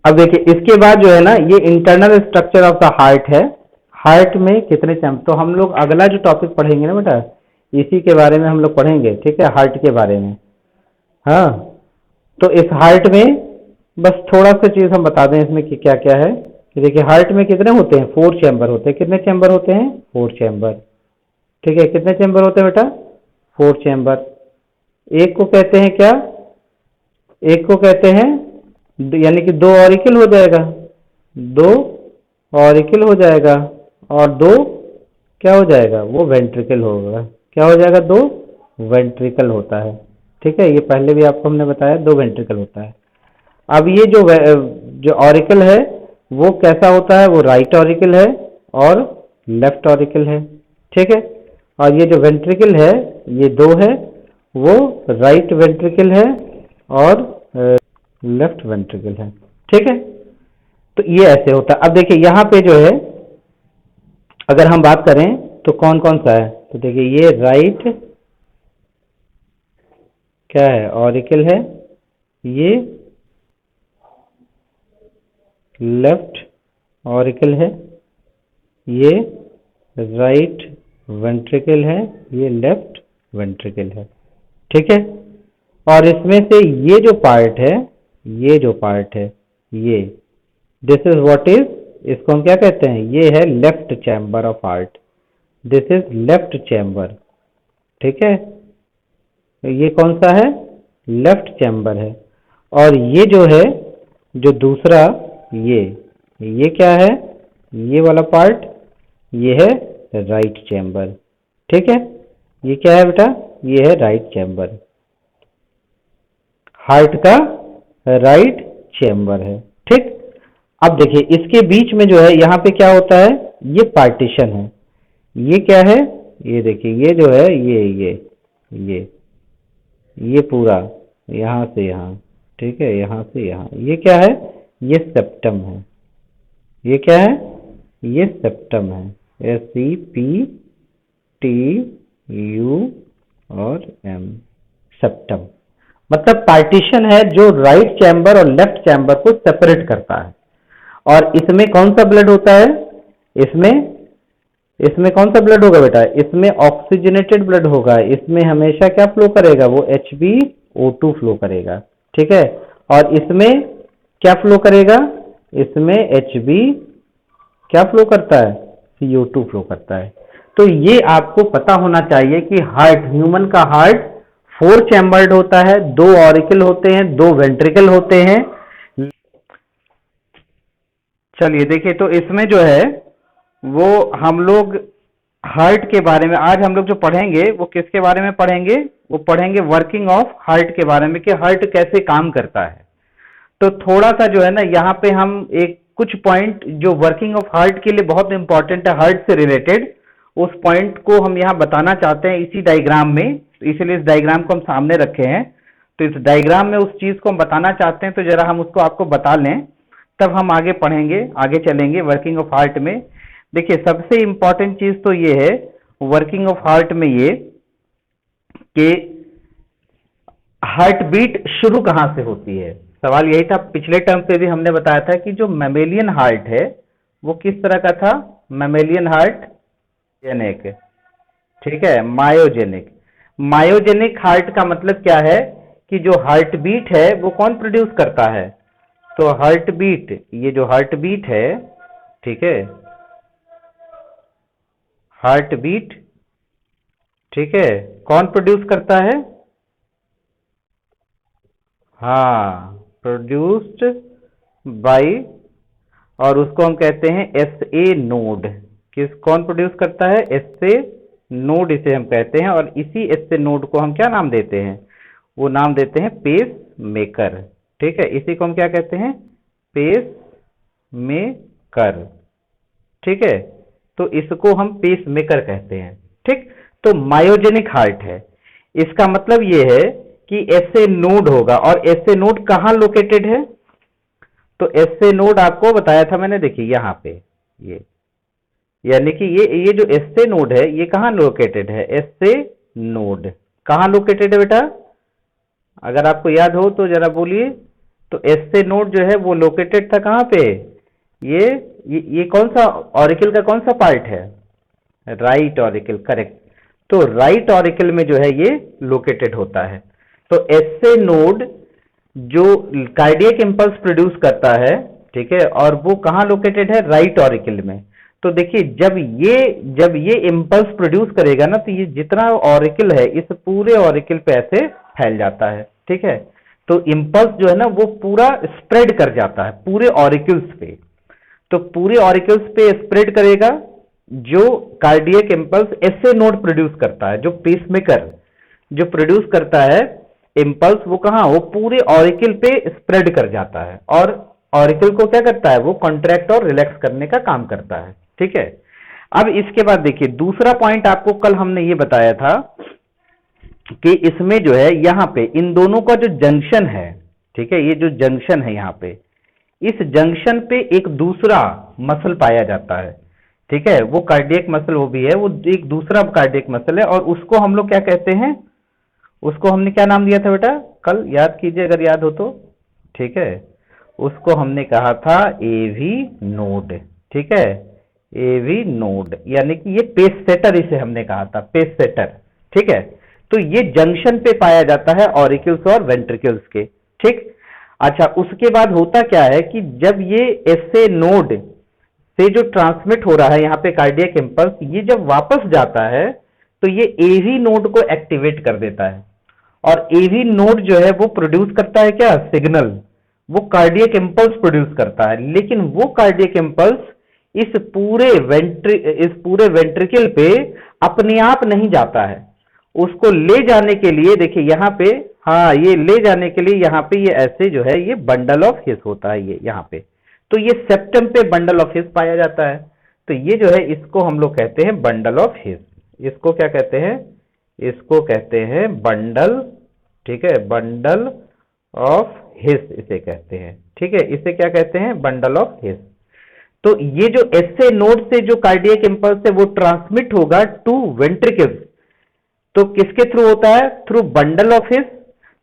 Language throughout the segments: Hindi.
अब देखिए इसके बाद जो है ना, ये internal structure of the heart है। हार्ट में कितने चैम्बर, तो हम लोग अगला जो टॉपिक पढ़ेंगे ना बेटा, इसी के बारे में हम लोग पढ़ेंगे, ठीक है, हार्ट के बारे में। हाँ, तो इस हार्ट में बस थोड़ा सा चीज हम बता दें इसमें कि क्या क्या है। कि देखिए हार्ट में कितने होते हैं, 4 चैम्बर होते हैं। कितने चैम्बर होते हैं, 4 चैम्बर। ठीक है, कितने चैम्बर होते हैं बेटा, 4 चैम्बर। एक को कहते हैं क्या, एक को कहते हैं, यानी कि 2 ऑरिकल हो जाएगा, 2 ऑरिकल हो जाएगा, और 2 क्या हो जाएगा, वो वेंट्रिकल होगा। क्या हो जाएगा, 2 वेंट्रिकल होता है। ठीक है, ये पहले भी आपको हमने बताया 2 वेंट्रिकल होता है। अब ये जो ऑरिकल है वो कैसा होता है, वो राइट ऑरिकल है और लेफ्ट ऑरिकल है। ठीक है, और ये जो वेंट्रिकल है, ये 2 है, वो राइट वेंट्रिकल है और लेफ्ट वेंट्रिकल है। ठीक है, तो ये ऐसे होता है। अब देखिए यहाँ पे जो है, अगर हम बात करें तो कौन कौन सा है, तो देखिए ये राइट क्या है, ऑरिकल है, ये लेफ्ट ऑरिकल है, ये राइट वेंट्रिकल है, ये लेफ्ट वेंट्रिकल है। ठीक है, और इसमें से ये जो पार्ट है, ये जो पार्ट है, ये दिस इज व्हाट इज, इसको हम क्या कहते हैं, ये है left chamber of heart. This is left chamber. ठीक है, तो ये कौन सा है, लेफ्ट चैम्बर है। और ये जो है, जो दूसरा, ये क्या है, ये वाला पार्ट, ये है राइट चैम्बर। ठीक है, ये क्या है बेटा, ये है राइट चैम्बर, हार्ट का राइट चैम्बर है। ठीक, अब देखिए इसके बीच में जो है, यहाँ पे क्या होता है, ये पार्टीशन है। ये क्या है, ये देखिए ये जो है, ये ये पूरा यहाँ से यहाँ, ठीक है, यहाँ से यहाँ, ये क्या है, ये सेप्टम है। ये क्या है, ये सेप्टम है, SEPTU और M, सेप्टम। मतलब पार्टीशन है जो राइट चैम्बर और लेफ्ट चैम्बर को सेपरेट करता है। और इसमें कौन सा ब्लड होता है, इसमें इसमें कौन सा ब्लड होगा बेटा, इसमें ऑक्सीजनेटेड ब्लड होगा। इसमें हमेशा क्या फ्लो करेगा, वो HbO2 फ्लो करेगा। ठीक है, और इसमें क्या फ्लो करेगा, इसमें Hb क्या फ्लो करता है, CO2 फ्लो करता है। तो ये आपको पता होना चाहिए कि हार्ट, ह्यूमन का हार्ट 4 चैम्बर्ड होता है, 2 ऑरिकल होते हैं, 2 वेंट्रिकल होते हैं। चलिए देखिए, तो इसमें जो है वो हम लोग हार्ट के बारे में आज हम लोग जो पढ़ेंगे वो किसके बारे में पढ़ेंगे, वो पढ़ेंगे वर्किंग ऑफ हार्ट के बारे में, कि हार्ट कैसे काम करता है। तो थोड़ा सा जो है ना, यहाँ पे हम एक कुछ पॉइंट जो वर्किंग ऑफ हार्ट के लिए बहुत इंपॉर्टेंट है, हार्ट से रिलेटेड, उस पॉइंट को हम यहाँ बताना चाहते हैं इसी डायग्राम में। तो इसलिए इस डायग्राम को हम सामने रखे हैं। तो इस डायग्राम में उस चीज को हम बताना चाहते हैं, तो जरा हम उसको आपको बता लें, तब हम आगे पढ़ेंगे, आगे चलेंगे वर्किंग ऑफ हार्ट में। देखिए सबसे इंपॉर्टेंट चीज तो ये है वर्किंग ऑफ हार्ट में, ये कि हार्ट बीट शुरू कहां से होती है। सवाल यही था, पिछले टर्म पे भी हमने बताया था कि जो मैमेलियन हार्ट है वो किस तरह का था, मैमेलियन हार्ट जेनिक, ठीक है, मायोजेनिक। मायोजेनिक हार्ट का मतलब क्या है, कि जो हार्ट बीट है वो कौन प्रोड्यूस करता है, तो हार्ट बीट, ये जो हार्ट बीट है, ठीक है, हार्ट बीट, ठीक है, कौन प्रोड्यूस करता है, हाँ, प्रोड्यूस्ड बाय, और उसको हम कहते हैं SA नोड। किस, कौन प्रोड्यूस करता है, SA नोड इसे हम कहते हैं। और इसी SA नोड को हम क्या नाम देते हैं, वो नाम देते हैं पेस मेकर। ठीक है, इसी को हम क्या कहते हैं, पेस मेकर। ठीक है, तो इसको हम पेस मेकर कहते हैं। ठीक, तो मायोजेनिक हार्ट है, इसका मतलब ये है कि SA नोड होगा। और SA नोड कहाँ लोकेटेड है, तो SA नोड आपको बताया था मैंने, देखिए यहाँ पे, ये यानी कि ये जो SA नोड है ये कहाँ लोकेटेड है, SA नोड कहाँ लोकेटेड है बेटा, अगर आपको याद हो तो जरा बोलिए, तो एसए नोड जो है वो लोकेटेड था कहाँ पे, ये कौन सा ऑरिकल का कौन सा पार्ट है, राइट ऑरिकल, करेक्ट। तो राइट ऑरिकल में जो है ये लोकेटेड होता है। तो एसए नोड जो कार्डियक इंपल्स प्रोड्यूस करता है, ठीक है, और वो कहाँ लोकेटेड है, राइट ऑरिकल में। तो देखिए जब ये इंपल्स प्रोड्यूस करेगा ना, तो ये जितना ऑरिकल है इस पूरे ऑरिकल पे ऐसे फैल जाता है, ठीक है। तो इंपल्स जो है ना वो पूरा स्प्रेड कर जाता है पूरे ऑरिकल्स पे। तो पूरे ऑरिकल्स पे स्प्रेड करेगा जो cardiac impulse SA node produce करता है, जो पेसमेकर जो प्रोड्यूस करता है इंपल्स, वो कहां, वो पूरे ऑरिकल पे स्प्रेड कर जाता है, और ऑरिकल को क्या करता है, वो कॉन्ट्रैक्ट और रिलैक्स करने का काम करता है, ठीक है। अब इसके बाद देखिए दूसरा पॉइंट आपको कल हमने ये बताया था कि इसमें जो है यहां पे इन दोनों का जो जंक्शन है, ठीक है, ये जो जंक्शन है यहां पे, इस जंक्शन पे एक दूसरा मसल पाया जाता है, ठीक है, वो कार्डियक मसल वो भी है, वो एक दूसरा कार्डियक मसल है, और उसको हम लोग क्या कहते हैं, उसको हमने क्या नाम दिया था बेटा, कल याद कीजिए अगर याद हो तो, ठीक है, उसको हमने कहा था एवी नोड, ठीक है, एवी नोड, यानी कि ये पेस सेटर इसे हमने कहा था, पेस सेटर, ठीक है। तो ये जंक्शन पे पाया जाता है ऑरिकल्स और वेंट्रिकल्स के, ठीक। अच्छा, उसके बाद होता क्या है कि जब ये एसए नोड से जो ट्रांसमिट हो रहा है यहाँ पे कार्डियक इंपल्स, ये जब वापस जाता है तो ये एवी नोड को एक्टिवेट कर देता है, और एवी नोड जो है वो प्रोड्यूस करता है क्या, सिग्नल, वो कार्डियक इंपल्स प्रोड्यूस करता है। लेकिन वो कार्डियक इंपल्स इस पूरे वेंट्रिकल पे अपने आप नहीं जाता है, उसको ले जाने के लिए देखिए यहाँ पे, हाँ, ये ले जाने के लिए यहाँ पे ये ऐसे जो है ये बंडल ऑफ हिस होता है, ये यहाँ पे, तो ये सेप्टम पे बंडल ऑफ हिस पाया जाता है। तो ये जो है इसको हम लोग कहते हैं बंडल ऑफ हिस, इसको क्या कहते हैं, इसको कहते हैं बंडल, ठीक है, बंडल ऑफ हिस इसे कहते हैं, ठीक है, इसे क्या कहते हैं, बंडल ऑफ हिस। तो ये जो एसए नोड से जो कार्डियक इंपल्स है वो ट्रांसमिट होगा टू वेंट्रिकल्स, तो किसके थ्रू होता है, थ्रू बंडल ऑफ हिस।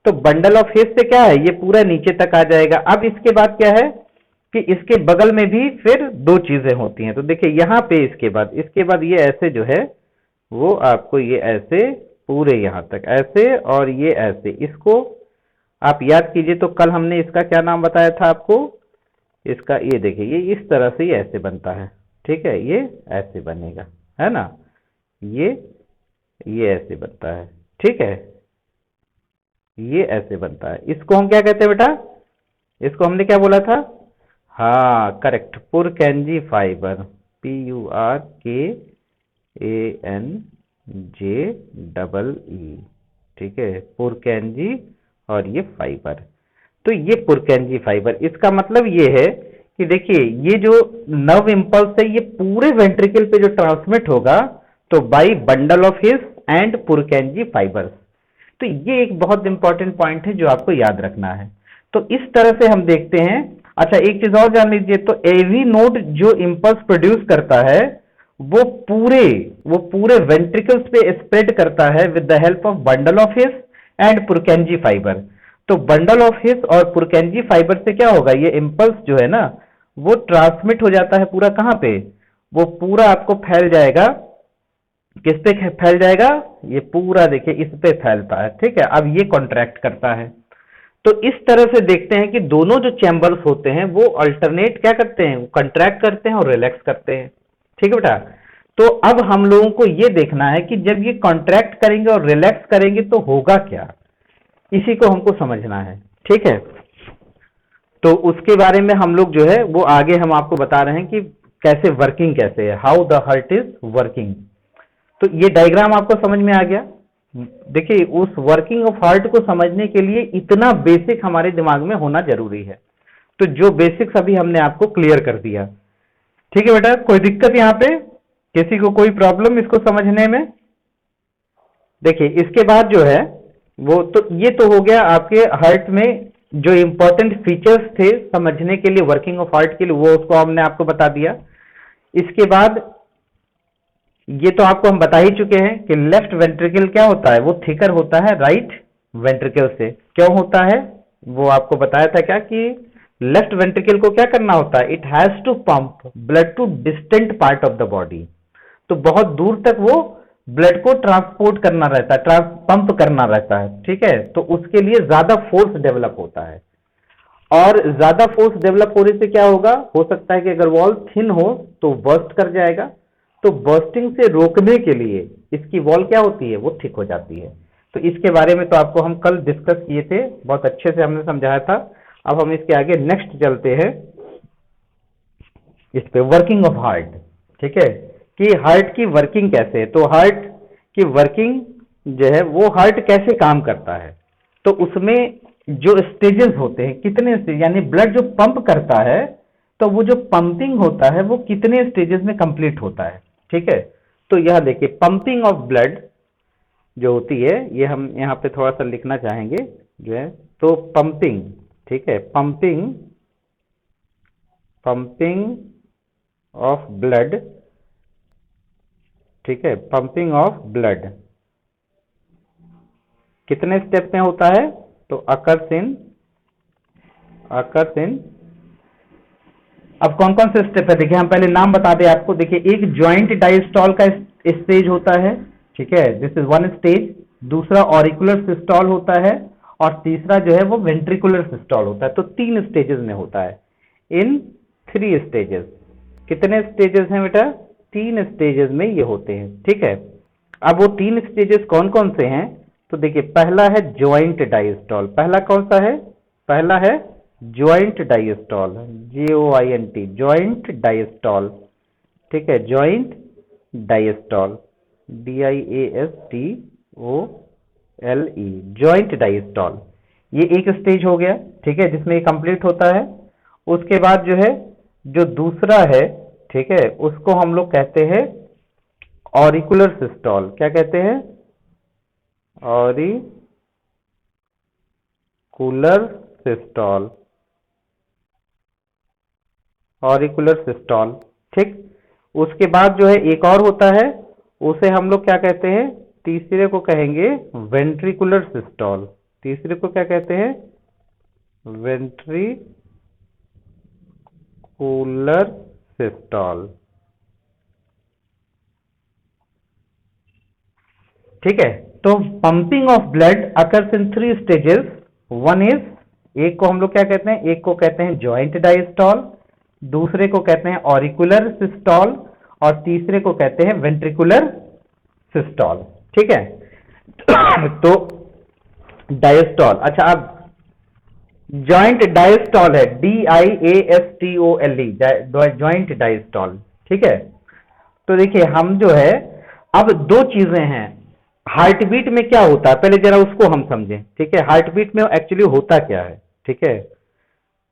तो बंडल ऑफ हिस से क्या है, ये पूरा नीचे तक आ जाएगा। अब इसके बाद क्या है कि इसके बगल में भी फिर दो चीजें होती हैं, तो देखिए यहां पे इसके बाद ये ऐसे जो है वो आपको ये ऐसे पूरे यहां तक ऐसे, और ये ऐसे, इसको आप याद कीजिए। तो कल हमने इसका क्या नाम बताया था आपको, इसका ये देखिए ये इस तरह से ये ऐसे बनता है, ठीक है, ये ऐसे बनेगा, है ना, ये ऐसे बनता है, ठीक है, ये ऐसे बनता है। इसको हम क्या कहते हैं बेटा, इसको हमने क्या बोला था, हाँ करेक्ट, पुरकेंजी फाइबर, PURKANJ, ठीक है, पुरकेंजी, और ये फाइबर। तो ये पुरकेंजी फाइबर, इसका मतलब ये है कि देखिए ये जो नर्व इंपल्स है ये पूरे वेंट्रिकल पे जो ट्रांसमिट होगा, तो by bundle of his and Purkinje fibres. तो ये एक बहुत इंपॉर्टेंट पॉइंट है जो आपको याद रखना है। तो इस तरह से हम देखते हैं। अच्छा, एक चीज और जान लीजिए, तो एवी नोड जो इंपल्स प्रोड्यूस करता है वो पूरे वेंट्रिकल्स पे स्प्रेड करता है with the help of bundle of his and Purkinje fibre. तो बंडल ऑफ हिस और पुरकेंजी फाइबर से क्या होगा, ये इंपल्स जो है ना वो ट्रांसमिट हो जाता है पूरा, कहां पे, वो पूरा आपको फैल जाएगा, किस पे फैल जाएगा, ये पूरा देखिए इस पे फैलता है, ठीक है। अब ये कॉन्ट्रैक्ट करता है। तो इस तरह से देखते हैं कि दोनों जो चैम्बर्स होते हैं वो अल्टरनेट क्या करते हैं, कॉन्ट्रैक्ट करते हैं और रिलैक्स करते हैं, ठीक है बेटा। तो अब हम लोगों को ये देखना है कि जब ये कॉन्ट्रैक्ट करेंगे और रिलैक्स करेंगे तो होगा क्या, इसी को हमको समझना है, ठीक है। तो उसके बारे में हम लोग जो है वो आगे हम आपको बता रहे हैं कि कैसे वर्किंग कैसे है, how the heart is working. तो ये डायग्राम आपको समझ में आ गया। देखिए उस वर्किंग ऑफ हार्ट को समझने के लिए इतना बेसिक हमारे दिमाग में होना जरूरी है। तो जो बेसिक्स अभी हमने आपको क्लियर कर दिया, ठीक है बेटा। कोई दिक्कत यहाँ पे, किसी को कोई प्रॉब्लम इसको समझने में? देखिए इसके बाद जो है वो, तो ये तो हो गया आपके हार्ट में जो इंपॉर्टेंट फीचर्स थे समझने के लिए वर्किंग ऑफ हार्ट के लिए, वो उसको हमने आपको बता दिया। इसके बाद ये तो आपको हम बता ही चुके हैं कि लेफ्ट वेंट्रिकल क्या होता है, वो थिकर होता है राइट वेंट्रिकल से। क्यों होता है? वो आपको बताया था क्या कि लेफ्ट वेंट्रिकल को क्या करना होता है, it has to pump blood to distant part of the body. तो बहुत दूर तक वो ब्लड को ट्रांसपोर्ट करना रहता है, पंप करना रहता है, ठीक है। तो उसके लिए ज्यादा फोर्स डेवलप होता है, और ज्यादा फोर्स डेवलप होने से क्या होगा, हो सकता है कि अगर वॉल थिन हो तो बर्स्ट कर जाएगा। तो बर्स्टिंग से रोकने के लिए इसकी वॉल क्या होती है, वो थिक हो जाती है। तो इसके बारे में तो आपको हम कल डिस्कस किए थे, बहुत अच्छे से हमने समझाया था। अब हम इसके आगे नेक्स्ट चलते हैं इस पे, वर्किंग ऑफ हार्ट, ठीक है, कि हार्ट की वर्किंग कैसे है। तो हार्ट की वर्किंग जो है वो हार्ट कैसे काम करता है, तो उसमें जो स्टेजेस होते हैं, कितने स्टेज, यानी ब्लड जो पंप करता है तो वो जो पंपिंग होता है वो कितने स्टेजेस में कंप्लीट होता है, ठीक है। तो यह देखिए, पंपिंग ऑफ ब्लड जो होती है, ये हम यहाँ पे थोड़ा सा लिखना चाहेंगे जो है, तो पंपिंग, ठीक है, पंपिंग पंपिंग ऑफ ब्लड, ठीक है, पंपिंग ऑफ ब्लड कितने स्टेप में होता है, तो अकर्स इन अब कौन कौन से स्टेप है, देखिए हम पहले नाम बता दें आपको। देखिए, एक ज्वाइंट डायस्टॉल का स्टेज होता है, ठीक है, दिस इज वन स्टेज। दूसरा ऑरिकुलर सिस्टॉल होता है, और तीसरा जो है वो वेंट्रिकुलर सिस्टॉल होता है। तो 3 स्टेजेस में होता है, इन 3 स्टेजेस। कितने स्टेजेस हैं बेटा, 3 स्टेजेस में ये होते हैं, ठीक है। अब वो 3 स्टेजेस कौन कौन से हैं, तो देखिए, पहला है ज्वाइंट डायस्टॉल। पहला कौन सा है, पहला है joint diastole, JOINT, joint diastole, ठीक है, joint diastole, DIASTOLE, joint diastole. ये एक स्टेज हो गया, ठीक है, जिसमें ये कंप्लीट होता है। उसके बाद जो है, जो दूसरा है, ठीक है, उसको हम लोग कहते हैं ऑरिकुलर सिस्टॉल। क्या कहते हैं, ऑरिकुलर सिस्टॉल, ऑरिकुलर सिस्टॉल, ठीक। उसके बाद जो है एक और होता है, उसे हम लोग क्या कहते हैं, तीसरे को कहेंगे वेंट्रिकुलर सिस्टॉल। तीसरे को क्या कहते हैं, वेंट्रिकुलर सिस्टॉल, ठीक है। तो pumping of blood occurs in 3 stages. One is, एक को हम लोग क्या कहते हैं, एक को कहते हैं ज्वाइंट डायस्टॉल, दूसरे को कहते हैं ऑरिकुलर सिस्टॉल, और तीसरे को कहते हैं वेंट्रिकुलर सिस्टॉल, ठीक है। तो डायस्टॉल, अच्छा, अब जॉइंट डायस्टॉल है, DIASTOLE, जॉइंट डायस्टॉल, ठीक है। तो देखिए, हम जो है, अब 2 चीजें हैं। हार्ट बीट में क्या होता है, पहले जरा उसको हम समझें, ठीक है। हार्ट बीट में एक्चुअली होता क्या है, ठीक है।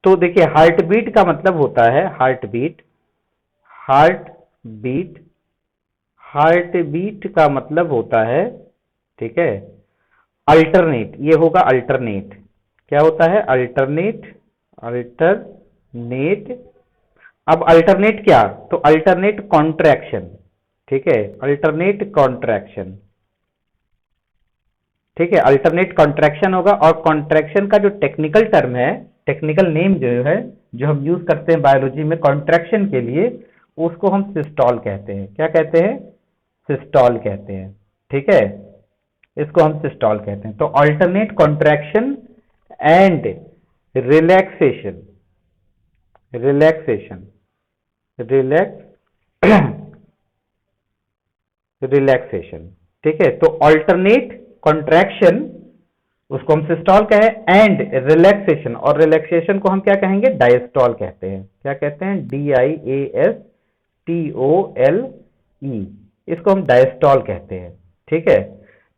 तो देखिए, हार्ट बीट का मतलब होता है, heart beat, heart beat, heart beat का मतलब होता है, ठीक है, अल्टरनेट। ये होगा अल्टरनेट, क्या होता है, अल्टरनेट, अल्टरनेट। अब अल्टरनेट क्या, तो अल्टरनेट कॉन्ट्रैक्शन, ठीक है, अल्टरनेट कॉन्ट्रैक्शन, ठीक है, अल्टरनेट कॉन्ट्रैक्शन होगा। और कॉन्ट्रैक्शन का जो टेक्निकल टर्म है, टेक्निकल नेम जो है, जो हम यूज करते हैं बायोलॉजी में कॉन्ट्रैक्शन के लिए, उसको हम सिस्टॉल कहते हैं। क्या कहते हैं, सिस्टॉल कहते हैं, ठीक है, इसको हम सिस्टॉल कहते हैं। तो alternate contraction and relaxation, relaxation, relaxation, ठीक है। तो अल्टरनेट कॉन्ट्रैक्शन, उसको हम सिस्टॉल कहें, एंड रिलैक्सेशन, और रिलैक्सेशन को हम क्या कहेंगे, डायस्टॉल कहते हैं। क्या कहते हैं, DIASTOLE, इसको हम डायस्टॉल कहते हैं, ठीक है।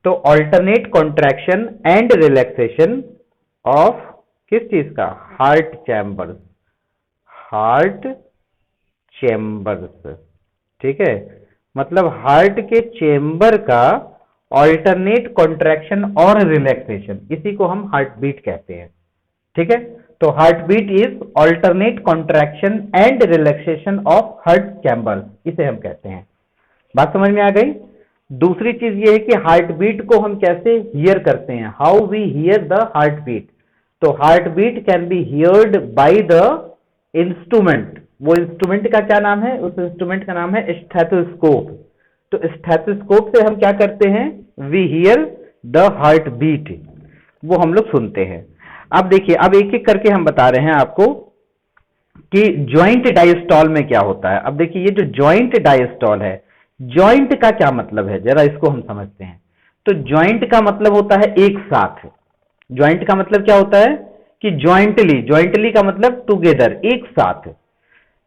तो alternate contraction and relaxation of किस चीज का, हार्ट चैम्बर्स, हार्ट चैम्बर्स, ठीक है, मतलब हार्ट के चेम्बर का ऑल्टरनेट कॉन्ट्रैक्शन और रिलैक्सेशन, इसी को हम हार्ट बीट कहते हैं, ठीक है। तो heart beat is alternate contraction and relaxation of heart chambers, इसे हम कहते हैं। बात समझ में आ गई। दूसरी चीज ये है कि हार्ट बीट को हम कैसे हियर करते हैं, how we hear the heart beat. तो heart beat can be heard by the instrument. वो इंस्ट्रूमेंट का क्या नाम है? उस इंस्ट्रूमेंट का नाम है स्टेथोस्कोप। तो स्टेथोस्कोप से हम क्या करते हैं? We hear the heart beat, वो हम लोग सुनते हैं। अब देखिए, अब एक एक करके हम बता रहे हैं आपको कि जॉइंट डायस्टॉल में क्या होता है। अब देखिए, ये जो जॉइंट डायस्टॉल है, जॉइंट का क्या मतलब है, जरा इसको हम समझते हैं। तो जॉइंट का मतलब होता है एक साथ। जॉइंट का मतलब क्या होता है कि जॉइंटली, जॉइंटली का मतलब टुगेदर, एक साथ।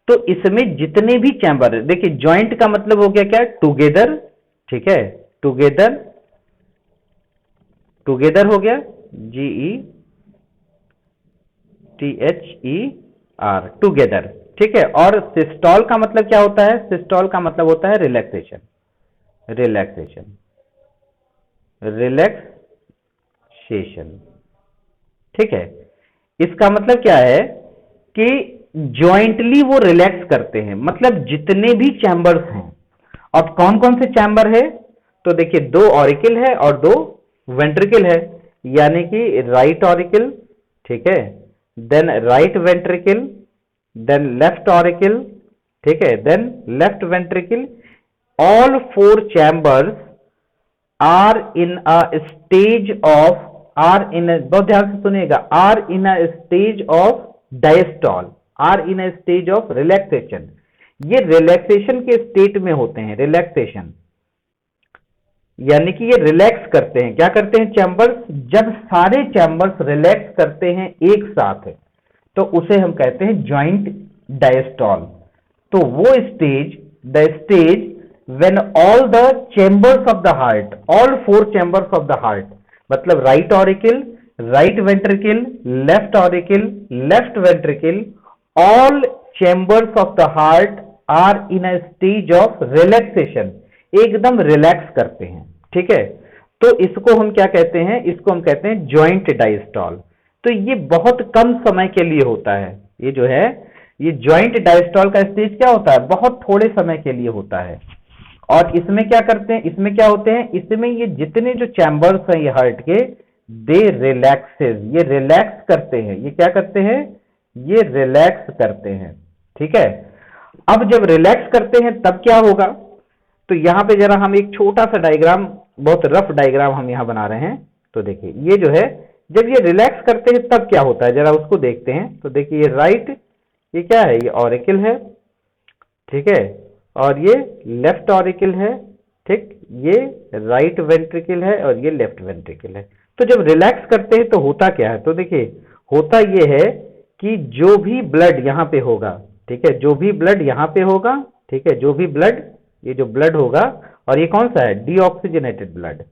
तो इसमें जितने भी चैम्बर, देखिए जॉइंट का मतलब हो गया क्या? टुगेदर, ठीक है, टुगेदर, टुगेदर हो गया, GETHER, टुगेदर, ठीक है। और सिस्टॉल का मतलब क्या होता है? सिस्टॉल का मतलब होता है रिलैक्सेशन, रिलैक्सेशन, रिलैक्सेशन, ठीक है। इसका मतलब क्या है कि जॉइंटली वो रिलैक्स करते हैं, मतलब जितने भी चैम्बर्स हैं। अब कौन कौन से चैम्बर है? तो देखिए, दो ऑरिकल है और दो वेंट्रिकल है, यानी कि राइट ऑरिकल, ठीक है, then right ventricle, then left auricle, ठीक है, then left ventricle. All four chambers are in a stage of, are in, बहुत ध्यान से सुनिएगा, are in a stage of diastole, are in a stage of relaxation. ये रिलैक्सेशन के स्टेट में होते हैं, रिलैक्सेशन, यानी कि ये रिलैक्स करते हैं। क्या करते हैं चैम्बर्स? जब सारे चैम्बर्स रिलैक्स करते हैं एक साथ, तो उसे हम कहते हैं जॉइंट डायस्टॉल। तो वो stage, the stage when all the chambers of the heart, all four chambers of the heart, मतलब right auricle, right ventricle, left auricle, left ventricle, all chambers of the heart are in a stage of relaxation, एकदम रिलैक्स करते हैं, ठीक है। तो इसको हम क्या कहते हैं? इसको हम कहते हैं जॉइंट डायस्टॉल। तो ये बहुत कम समय के लिए होता है, ये जो है, ये जॉइंट डायस्टॉल का स्टेज क्या होता है? बहुत थोड़े समय के लिए होता है। और इसमें क्या करते हैं? इसमें क्या होते हैं? इसमें ये जितने जो चैम्बर्स हैं ये हार्ट के, दे रिलैक्सेस, ये रिलैक्स करते हैं। ये क्या करते हैं? ये रिलैक्स करते हैं, ठीक है। अब जब रिलैक्स करते हैं तब क्या होगा? तो यहां पे जरा हम एक छोटा सा डायग्राम, बहुत रफ डायग्राम हम यहां बना रहे हैं। तो देखिए, ये जो है, जब ये रिलैक्स करते हैं तब क्या होता है, जरा उसको देखते हैं। तो देखिए, ये राइट, ये क्या है? ये ऑरिकल है, ठीक है, और ये लेफ्ट ऑरिकल है, ठीक, ये राइट वेंट्रिकल है और ये लेफ्ट वेंट्रिकल है। तो जब रिलैक्स करते हैं तो होता क्या है? तो देखिए, होता ये है कि जो भी ब्लड यहां पे होगा, ठीक है, जो भी ब्लड यहां पे होगा, ठीक है, जो भी ब्लड, ये जो ब्लड होगा, और ये कौन सा है? Deoxygenated blood.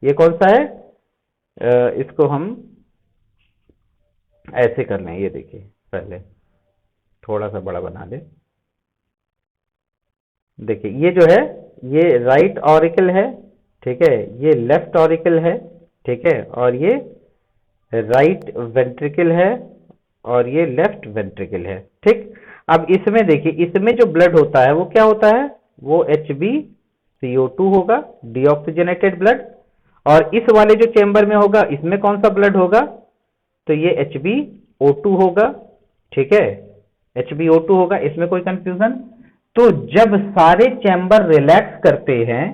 ये कौन सा है? इसको हम ऐसे कर लें, ये देखिए, पहले थोड़ा सा बड़ा बना दे। देखिए, ये जो है, ये राइट ऑरिकल है, ठीक है, ये लेफ्ट ऑरिकल है, ठीक है, और ये राइट वेंट्रिकल है और ये लेफ्ट वेंट्रिकल है, ठीक। अब इसमें देखिए, इसमें जो ब्लड होता है वो क्या होता है? वो HbCO2 होगा, डीऑक्सीजनेटेड ब्लड। और इस वाले जो चेंबर में होगा, इसमें कौन सा ब्लड होगा? तो ये HbO2 होगा, ठीक है, HbO2 होगा, इसमें कोई कंफ्यूजन? तो जब सारे चैम्बर रिलैक्स करते हैं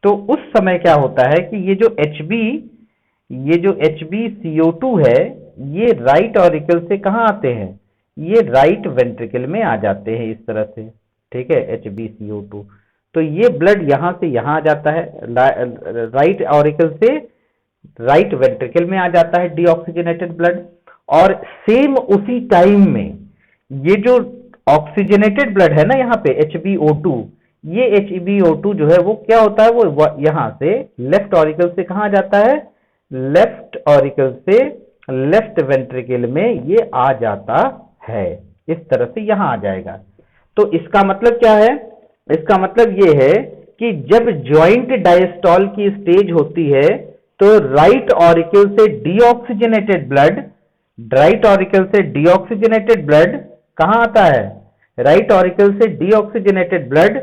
तो उस समय क्या होता है कि ये जो HbCO2 है, ये राइट ऑरिकल से कहां आते हैं? ये राइट वेंट्रिकल में आ जाते हैं, इस तरह से, ठीक है, HbCO2। तो ये ब्लड यहां से यहां आ जाता है, राइट ऑरिकल से राइट वेंट्रिकल में आ जाता है डीऑक्सीजनेटेड ब्लड। और सेम उसी टाइम में ये जो ऑक्सीजनेटेड ब्लड है ना यहाँ पे HbO2, ये HbO2 जो है वो क्या होता है? वो यहां से लेफ्ट ऑरिकल से कहां जाता है? लेफ्ट ऑरिकल से लेफ्ट वेंट्रिकल में ये आ जाता है, इस तरह से यहां आ जाएगा। तो इसका मतलब क्या है? इसका मतलब ये है कि जब जॉइंट डायस्टॉल की स्टेज होती है तो राइट ऑरिकल से डीऑक्सीजनेटेड ब्लड, राइट ऑरिकल से डीऑक्सीजनेटेड ब्लड कहां आता है? राइट ऑरिकल से डीऑक्सीजनेटेड ब्लड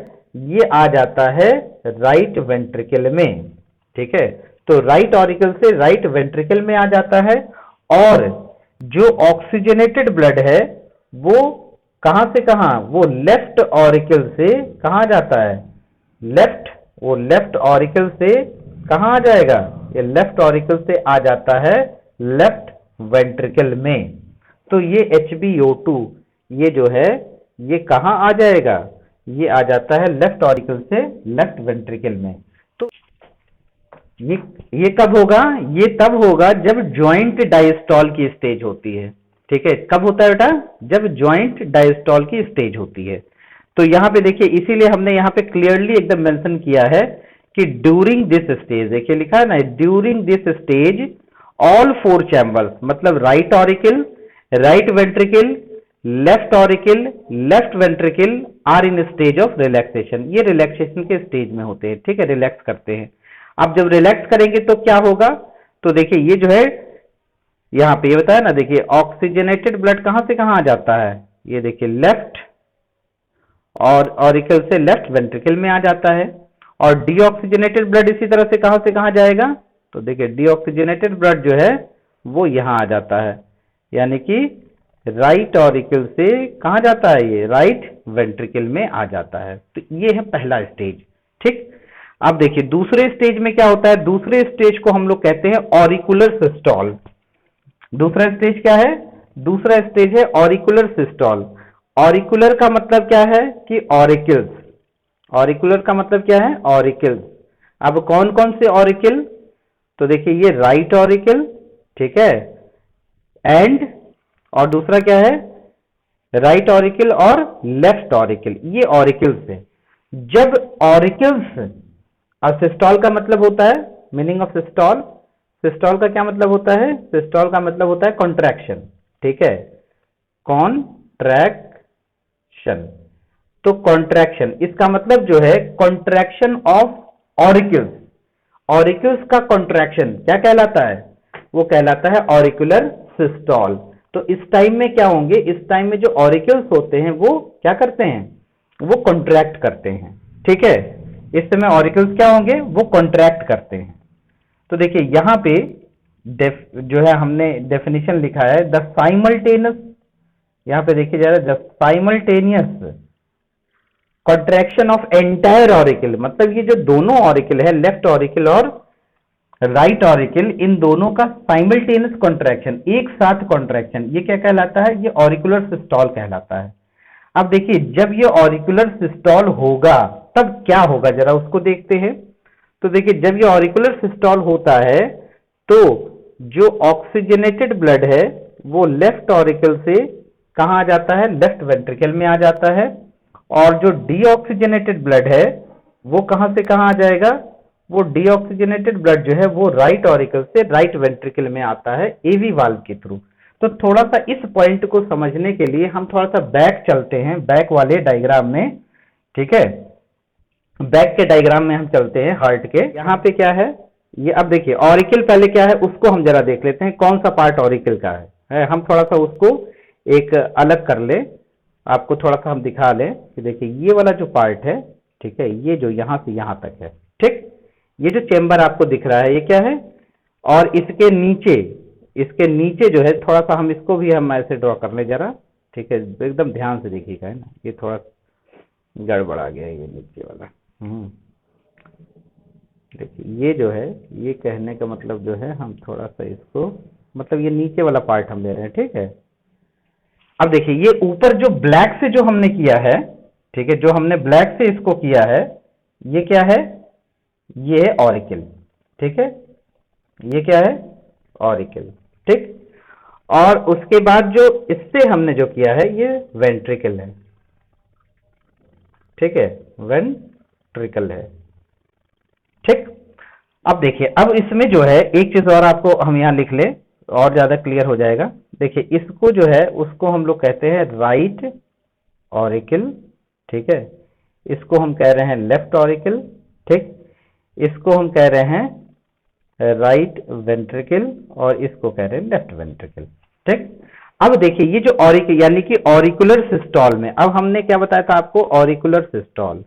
ये आ जाता है राइट वेंट्रिकल में, ठीक है। तो राइट ऑरिकल से राइट वेंट्रिकल में आ जाता है, और जो ऑक्सीजनेटेड ब्लड है वो कहां से कहां, वो लेफ्ट ऑरिकल से कहां जाता है, लेफ्ट, वो लेफ्ट ऑरिकल से कहां आ जाएगा, ये लेफ्ट ऑरिकल से आ जाता है लेफ्ट वेंट्रिकल में। तो ये HbO2 ये जो है ये कहां आ जाएगा, ये आ जाता है लेफ्ट ऑरिकल से लेफ्ट वेंट्रिकल में। तो ये कब होगा, ये तब होगा जब ज्वाइंट डायस्टॉल की स्टेज होती है। ठीक है, कब होता है बेटा, जब ज्वाइंट डायस्टॉल की स्टेज होती है। तो यहां पे देखिए, इसीलिए हमने यहां पे क्लियरली एकदम मेंशन किया है कि ड्यूरिंग दिस स्टेज, देखिए लिखा है ना, during this stage all four chambers, मतलब right auricle, right ventricle, left auricle, left ventricle are in stage of relaxation. ये रिलैक्सेशन के स्टेज में होते हैं। ठीक है, रिलैक्स करते हैं। अब जब रिलैक्स करेंगे तो क्या होगा, तो देखिए ये जो है यहां पे ये बताया ना, देखिए ऑक्सीजनेटेड ब्लड कहां से कहां आ जाता है, ये देखिए लेफ्ट और ऑरिकल से लेफ्ट वेंट्रिकल में आ जाता है। और डीऑक्सीजनेटेड ब्लड इसी तरह से कहां जाएगा, तो देखिए डीऑक्सीजनेटेड ब्लड जो है वो यहां आ जाता है, यानी कि राइट ऑरिकल से कहां जाता है, ये राइट वेंट्रिकल में आ जाता है। तो ये है पहला स्टेज। ठीक, अब देखिए दूसरे स्टेज में क्या होता है, दूसरे स्टेज को हम लोग कहते हैं ऑरिकुलर सिस्टोल। दूसरा स्टेज क्या है, दूसरा स्टेज है ऑरिकुलर सिस्टोल। ऑरिकुलर का मतलब क्या है कि ऑरिकल्स, ऑरिकुलर का मतलब क्या है, ऑरिकल्स। अब कौन कौन से ऑरिकल, तो देखिए ये राइट ऑरिकल, ठीक है, एंड और दूसरा क्या है, राइट ऑरिकल और लेफ्ट ऑरिकल, ये ऑरिकल्स है। जब ऑरिकल्स, और सिस्टोल का मतलब होता है, मीनिंग ऑफ सिस्टोल, सिस्टोल का क्या मतलब होता है, सिस्टोल का मतलब होता है कॉन्ट्रैक्शन। ठीक है, कॉन्ट्रैक्शन, तो कॉन्ट्रैक्शन इसका मतलब जो है कॉन्ट्रैक्शन ऑफ ऑरिकल्स। ऑरिकल्स का कॉन्ट्रैक्शन क्या कहलाता है, वो कहलाता है ऑरिकुलर सिस्टोल। तो इस टाइम में क्या होंगे, इस टाइम में जो ऑरिकल्स होते हैं वो क्या करते हैं, वो कॉन्ट्रैक्ट करते हैं। ठीक है, इस समय ऑरिकल्स क्या होंगे, वो कॉन्ट्रैक्ट करते हैं। तो देखिए यहां पे जो है हमने डेफिनेशन लिखा है, द साइमल्टेनियस, यहां पे देखिए जा रहा है the simultaneous contraction of entire auricle, मतलब ये जो दोनों ऑरिकल है, लेफ्ट ऑरिकल और राइट ऑरिकल, इन दोनों का साइमल्टेनियस कॉन्ट्रैक्शन, एक साथ कॉन्ट्रैक्शन, ये क्या कहलाता है, ये ऑरिकुलर सिस्टोल कहलाता है। अब देखिए जब ये ऑरिकुलर सिस्टोल होगा तब क्या होगा, जरा उसको देखते हैं। तो देखिए जब ये ऑरिकुलर सिस्टोल होता है तो जो ऑक्सीजनेटेड ब्लड है वो लेफ्ट ऑरिकल से कहां आ जाता है, लेफ्ट वेंट्रिकल में आ जाता है। और जो डीऑक्सीजनेटेड ब्लड है वो कहां से कहां आ जाएगा, वो डीऑक्सीजनेटेड ब्लड जो है वो राइट ऑरिकल से राइट वेंट्रिकल में आता है एवी वाल्व के थ्रू। तो थोड़ा सा इस पॉइंट को समझने के लिए हम थोड़ा सा बैक चलते हैं, बैक वाले डायग्राम में। ठीक है, बैक के डायग्राम में हम चलते हैं हार्ट के। यहाँ पे क्या है, ये अब देखिए ऑरिकल पहले क्या है उसको हम जरा देख लेते हैं, कौन सा पार्ट ऑरिकल का है। हम थोड़ा सा उसको एक अलग कर ले, आपको थोड़ा सा हम दिखा लें कि देखिए ये वाला जो पार्ट है, ठीक है, ये जो यहां से यहां तक है, ठीक, ये जो चेंबर आपको दिख रहा है ये क्या है, और इसके नीचे, इसके नीचे जो है थोड़ा सा हम इसको भी हम ऐसे ड्रॉ कर ले जरा। ठीक है, एकदम ध्यान से देखिएगा, है ना, ये थोड़ा गड़बड़ आ गया है ये नीचे वाला। देखिए ये जो है, ये कहने का मतलब जो है हम थोड़ा सा इसको, मतलब ये नीचे वाला पार्ट हम ले रहे हैं। ठीक है, अब देखिए ये ऊपर जो ब्लैक से जो हमने किया है, ठीक है, जो हमने ब्लैक से इसको किया है, ये क्या है, ये है ऑरिकल। ठीक है, ये क्या है, ऑरिकल। ठीक, और उसके बाद जो इससे हमने जो किया है ये वेंट्रिकल है। ठीक है, वेंट्रिकल है। ठीक, अब देखिए अब इसमें जो है एक चीज और आपको हम यहां लिख ले और ज्यादा क्लियर हो जाएगा। देखिए इसको जो है उसको हम लोग कहते हैं राइट ऑरिकल। ठीक है, इसको हम कह रहे हैं लेफ्ट ऑरिकल। ठीक, इसको हम कह रहे हैं राइट वेंट्रिकल और इसको कह रहे हैं लेफ्ट वेंट्रिकल। ठीक, अब देखिए ये जो ऑरिकल यानी कि ऑरिकुलर सिस्टोल में, अब हमने क्या बताया था आपको, ऑरिकुलर सिस्टोल।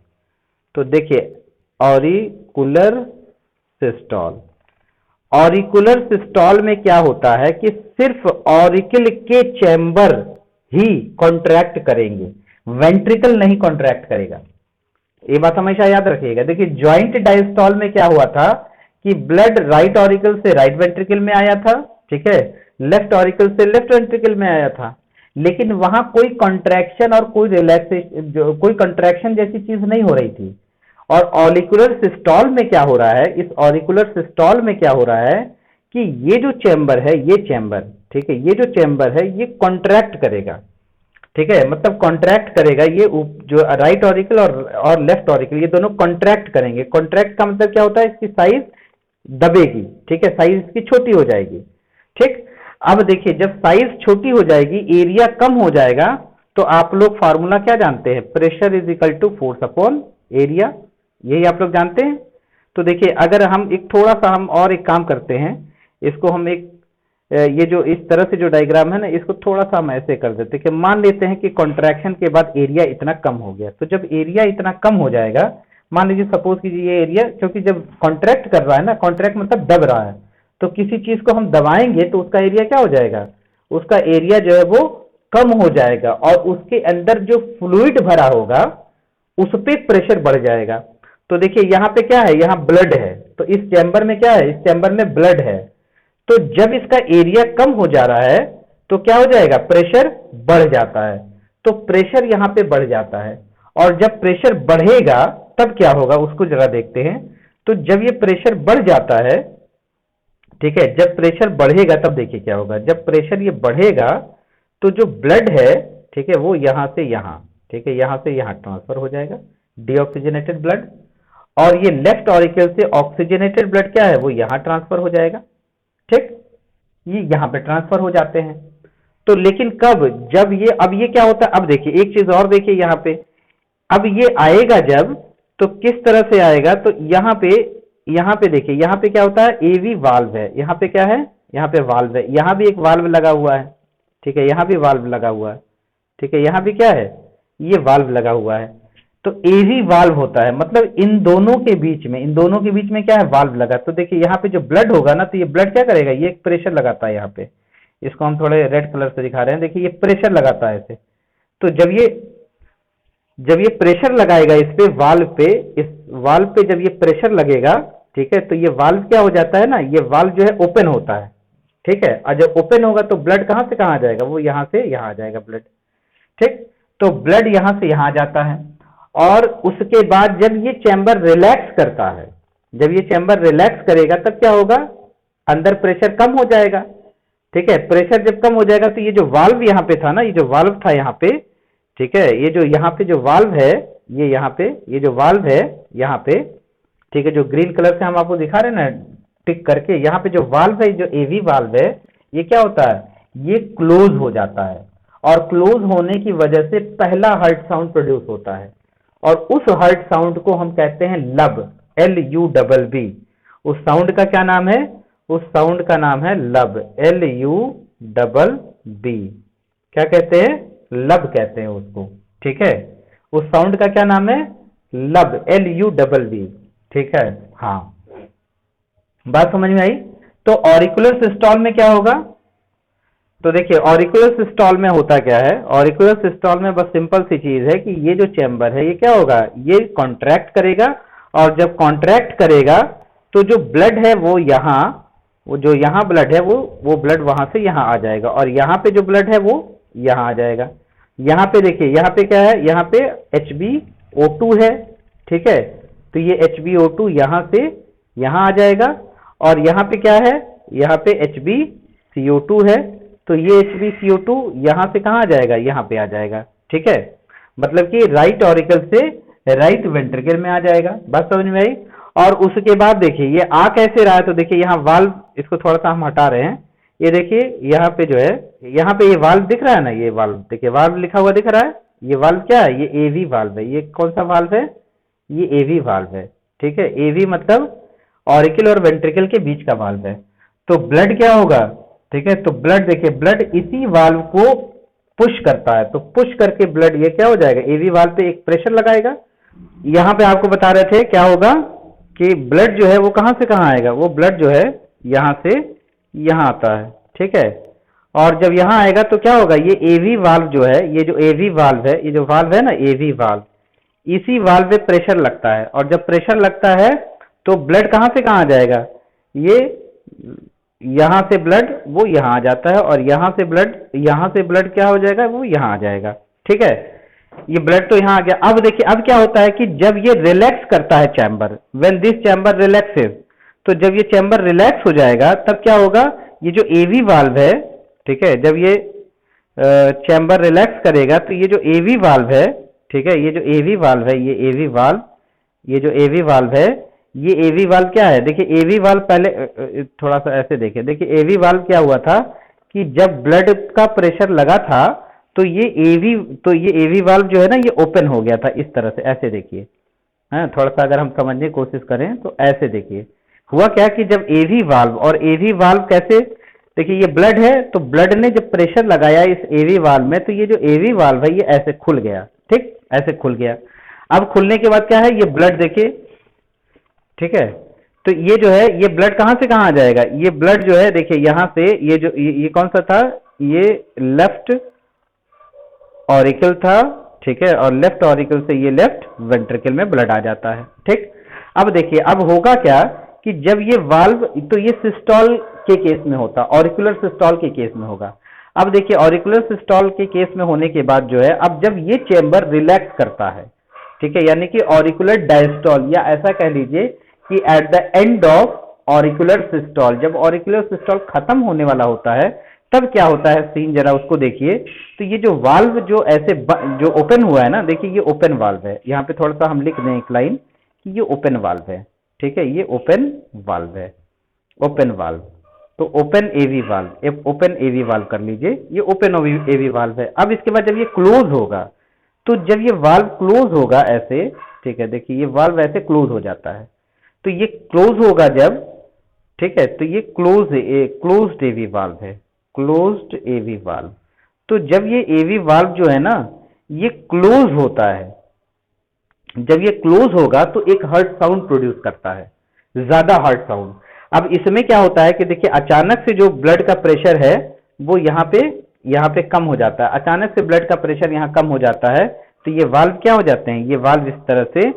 तो देखिए ऑरिकुलर सिस्टोल, ऑरिकुलर सिस्टोल में क्या होता है कि सिर्फ ऑरिकल के चैम्बर ही कॉन्ट्रैक्ट करेंगे, वेंट्रिकल नहीं कॉन्ट्रैक्ट करेगा। ये बात हमेशा याद रखिएगा। देखिए ज्वाइंट डायस्टोल में क्या हुआ था कि ब्लड राइट ऑरिकल से राइट वेंट्रिकल में आया था, ठीक है, लेफ्ट ऑरिकल से लेफ्ट वेंट्रिकल में आया था, लेकिन वहां कोई कॉन्ट्रैक्शन और कोई रिलैक्सेशन, कोई कॉन्ट्रैक्शन जैसी चीज नहीं हो रही थी। और ऑरिकुलर सिस्टोल में क्या हो रहा है, इस ऑरिकुलर सिस्टोल में क्या हो रहा है कि ये जो चैम्बर है, ये चैम्बर, ठीक है, ये जो चैम्बर है ये कॉन्ट्रैक्ट करेगा, ठीक है, मतलब कॉन्ट्रैक्ट करेगा, ये जो राइट ऑरिकल और लेफ्ट ऑरिकल ये दोनों कॉन्ट्रैक्ट करेंगे। कॉन्ट्रैक्ट का मतलब क्या होता है, इसकी साइज दबेगी, ठीक है, साइज इसकी छोटी हो जाएगी, ठीक। अब देखिए जब साइज छोटी हो जाएगी, एरिया कम हो जाएगा, तो आप लोग फार्मूला क्या जानते हैं, pressure is equal to force upon area, यही आप लोग जानते हैं। तो देखिए अगर हम एक थोड़ा सा हम और एक काम करते हैं, इसको हम एक ये जो इस तरह से जो डायग्राम है ना, इसको थोड़ा सा हम ऐसे कर देते हैं कि मान लेते हैं कि कॉन्ट्रैक्शन के बाद एरिया इतना कम हो गया। तो जब एरिया इतना कम हो जाएगा, मान लीजिए सपोज कीजिए ये एरिया, क्योंकि जब कॉन्ट्रैक्ट कर रहा है ना, कॉन्ट्रैक्ट मतलब दब रहा है, तो किसी चीज को हम दबाएंगे तो उसका एरिया क्या हो जाएगा, उसका एरिया जो है वो कम हो जाएगा, और उसके अंदर जो फ्लूइड भरा होगा उस पे प्रेशर बढ़ जाएगा। तो देखिए यहाँ पे क्या है, यहाँ ब्लड है, तो इस चैम्बर में क्या है, इस चैम्बर में ब्लड है। तो जब इसका एरिया कम हो जा रहा है तो क्या हो जाएगा, प्रेशर बढ़ जाता है। तो प्रेशर यहाँ पे बढ़ जाता है, और जब प्रेशर बढ़ेगा तब क्या होगा उसको जरा देखते हैं। तो जब ये प्रेशर बढ़ जाता है, ठीक है, जब प्रेशर बढ़ेगा तब देखिए क्या होगा, जब प्रेशर ये बढ़ेगा तो जो ब्लड है, ठीक है, वो यहां से यहां, ठीक है, यहां से यहां ट्रांसफर हो जाएगा, डीऑक्सीजनेटेड ब्लड, और ये लेफ्ट ऑरिकल से ऑक्सीजनेटेड ब्लड क्या है, वो यहां ट्रांसफर हो जाएगा, ठीक, ये यहां पे ट्रांसफर हो जाते हैं। तो लेकिन कब, जब ये, अब ये क्या होता है, अब देखिए एक चीज और देखिए यहाँ पे, अब ये आएगा जब, तो किस तरह से आएगा, तो यहाँ पे देखिए, यहाँ पे क्या होता है, एवी वाल्व है, यहाँ पे क्या है, यहाँ पे वाल्व है, यहाँ भी एक वाल्व लगा हुआ है, ठीक है, यहाँ भी वाल्व लगा हुआ है, ठीक है, यहाँ भी क्या है, ये वाल्व लगा हुआ है। तो एवी वाल्व होता है, मतलब इन दोनों के बीच में, इन दोनों के बीच में क्या है, वाल्व लगा। तो देखिए यहाँ पे जो ब्लड होगा ना, तो ये ब्लड क्या करेगा, ये एक प्रेशर लगाता है यहाँ पे, इसको हम थोड़े रेड कलर से दिखा रहे हैं, देखिए ये प्रेशर लगाता है ऐसे। तो जब ये प्रेशर लगाएगा इस पे, वाल्व पे, इस वाल्व पे जब ये प्रेशर लगेगा, ठीक है, तो ये वाल्व क्या हो जाता है ना, ये वाल्व जो है ओपन होता है, ठीक है, और जब ओपन होगा तो ब्लड कहां से कहां आ जाएगा, वो यहां से यहां आ जाएगा ब्लड, ठीक। तो ब्लड यहां से यहां आ जाता है, और उसके बाद जब ये चैम्बर रिलैक्स करता है, जब ये चैम्बर रिलैक्स करेगा तब क्या होगा, अंदर प्रेशर कम हो जाएगा, ठीक है, प्रेशर जब कम हो जाएगा तो ये जो वाल्व यहाँ पे था ना, ये जो वाल्व था यहाँ पे, ठीक है, ये जो यहाँ पे जो वाल्व है, ये यहाँ पे, ये जो वाल्व है यहाँ पे, ठीक है, जो ग्रीन कलर से हम आपको दिखा रहे हैं ना टिक करके, यहाँ पे जो वाल्व है, जो एवी वाल्व है, ये क्या होता है, ये क्लोज हो जाता है, और क्लोज होने की वजह से पहला हार्ट साउंड प्रोड्यूस होता है, और उस हार्ट साउंड को हम कहते हैं लब, LUBB। उस साउंड का क्या नाम है, उस साउंड का नाम है लब, LUBB। क्या कहते हैं, लब कहते हैं उसको, ठीक है, उस साउंड का क्या नाम है, लब, LUBB, ठीक है। हाँ, बात समझ में आई। तो ऑरिकुलर सिस्टोल में क्या होगा, तो देखिए ऑरिकुलर सिस्टोल में होता क्या है, ऑरिकुलर सिस्टोल में बस सिंपल सी चीज है कि ये जो चैम्बर है ये क्या होगा, ये कॉन्ट्रैक्ट करेगा, और जब कॉन्ट्रैक्ट करेगा तो जो ब्लड है वो यहाँ, वो जो यहाँ ब्लड है वो ब्लड वहां से यहाँ आ जाएगा, और यहाँ पे जो ब्लड है वो यहाँ आ जाएगा। यहाँ पे देखिए, यहाँ पे क्या है, यहाँ पे HbO2 है, ठीक है, तो ये HbO2 यहाँ से यहाँ आ जाएगा, और यहाँ पे क्या है, यहाँ पे HbCO2 है, तो ये HbCO2 यहाँ से कहाँ आ जाएगा, यहाँ पे आ जाएगा, ठीक है, मतलब कि राइट ऑरिकल से राइट वेंट्रिकल में आ जाएगा। बात समझ में आई। और उसके बाद देखिए ये आ कैसे रहा है, तो देखिए यहाँ वाल्व, इसको थोड़ा सा हम हटा रहे हैं, ये देखिए यहाँ पे जो है, यहाँ पे ये वाल्व दिख रहा है ना, ये वाल्व देखिए, वाल्व लिखा हुआ दिख रहा है, ये वाल्व क्या है, ये एवी वाल्व है। ये कौन सा वाल्व है, ये एवी वाल्व है, ठीक है, एवी मतलब ऑरिकल और वेंट्रिकल के बीच का वाल्व है। तो ब्लड क्या होगा, ठीक है, तो ब्लड देखिए, ब्लड इसी वाल्व को पुश करता है, तो पुश करके ब्लड ये क्या हो जाएगा, एवी वाल्व पे एक प्रेशर लगाएगा। यहाँ पे आपको बता रहे थे क्या होगा कि ब्लड जो है वो कहां से कहां आएगा, वो ब्लड जो है यहां से यहां आता है, ठीक है। और जब यहां आएगा तो क्या होगा, ये एवी वाल्व जो है, ये जो एवी वाल्व है, ये जो वाल्व है ना एवी वाल्व, इसी वाल्व पे प्रेशर लगता है, और जब प्रेशर लगता है तो ब्लड कहां से कहां जाएगा, ये यहां से ब्लड वो यहां आ जाता है, और यहां से ब्लड क्या हो जाएगा, वो यहां आ जाएगा, ठीक है। ये ब्लड तो यहां आ गया। अब देखिए अब क्या होता है कि जब ये रिलैक्स करता है chamber, when this chamber relaxes, तो जब ये चैम्बर रिलैक्स हो जाएगा तब क्या होगा, ये जो एवी वाल्व है, ठीक है, जब ये चैम्बर रिलैक्स करेगा तो ये जो एवी वाल्व है, ठीक है, ये जो एवी वाल्व है, ये एवी वाल्व, ये जो एवी वाल्व है, ये एवी वाल्व क्या है, देखिए एवी वाल्व पहले थोड़ा सा ऐसे देखिए, देखिए एवी वाल्व क्या हुआ था कि जब ब्लड का प्रेशर लगा था तो ये एवी वाल्व जो है ना ये ओपन हो गया था इस तरह से, ऐसे देखिए, है थोड़ा सा अगर हम समझने की कोशिश करें तो ऐसे देखिए हुआ क्या कि जब एवी वाल्व, और एवी वाल्व कैसे, देखिए ये ब्लड है तो ब्लड ने जब प्रेशर लगाया इस एवी वाल्व में तो ये जो एवी वाल्व है ये ऐसे खुल गया, ठीक, ऐसे खुल गया। अब खुलने के बाद क्या है, ये ब्लड देखिए, ठीक है, तो ये जो है ये ब्लड कहां से कहां आ जाएगा, ये ब्लड जो है देखिए यहां से, ये जो ये कौन सा था, ये लेफ्ट ऑरिकल था, ठीक है, और लेफ्ट ऑरिकल से ये लेफ्ट वेंट्रिकल में ब्लड आ जाता है, ठीक। अब देखिए अब होगा क्या कि जब ये वाल्व, तो ये सिस्टोल के केस में होता, ऑरिकुलर सिस्टोल के केस में होगा। अब देखिए ऑरिकुलर सिस्टोल के केस में होने के बाद जो है, अब जब ये चेंबर रिलैक्स करता है, ठीक है, यानी कि ऑरिकुलर डायस्टोल, या ऐसा कह लीजिए कि at the end of auricular systole, जब ऑरिकुलर सिस्टोल खत्म होने वाला होता है तब क्या होता है, सीन जरा उसको देखिए। तो ये जो वाल्व जो ऐसे जो ओपन हुआ है ना, देखिए ये ओपन वाल्व है, यहाँ पे थोड़ा सा हम लिख दें एक लाइन कि ये ओपन वाल्व है, ठीक है, ये ओपन वाल्व है, ओपन वाल्व, तो ओपन एवी वाल्व, ओपन एवी वाल्व कर लीजिए, ये ओपन एवी वाल्व है। अब इसके बाद जब ये क्लोज होगा, तो जब ये वाल्व क्लोज होगा ऐसे, ठीक है, देखिए ये वाल्व ऐसे क्लोज हो जाता है, तो ये क्लोज होगा जब, ठीक है, तो ये क्लोज्ड एवी वाल्व है, क्लोज्ड एवी वाल्व। तो जब ये एवी वाल्व जो है ना ये क्लोज होता है, जब ये क्लोज होगा तो एक हर्ट साउंड प्रोड्यूस करता है, ज्यादा हर्ट साउंड। अब इसमें क्या होता है कि देखिए अचानक से जो ब्लड का प्रेशर है वो यहाँ पे कम हो जाता है, अचानक से ब्लड का प्रेशर यहाँ कम हो जाता है, तो ये वाल्व क्या हो जाते हैं, ये वाल्व इस तरह से,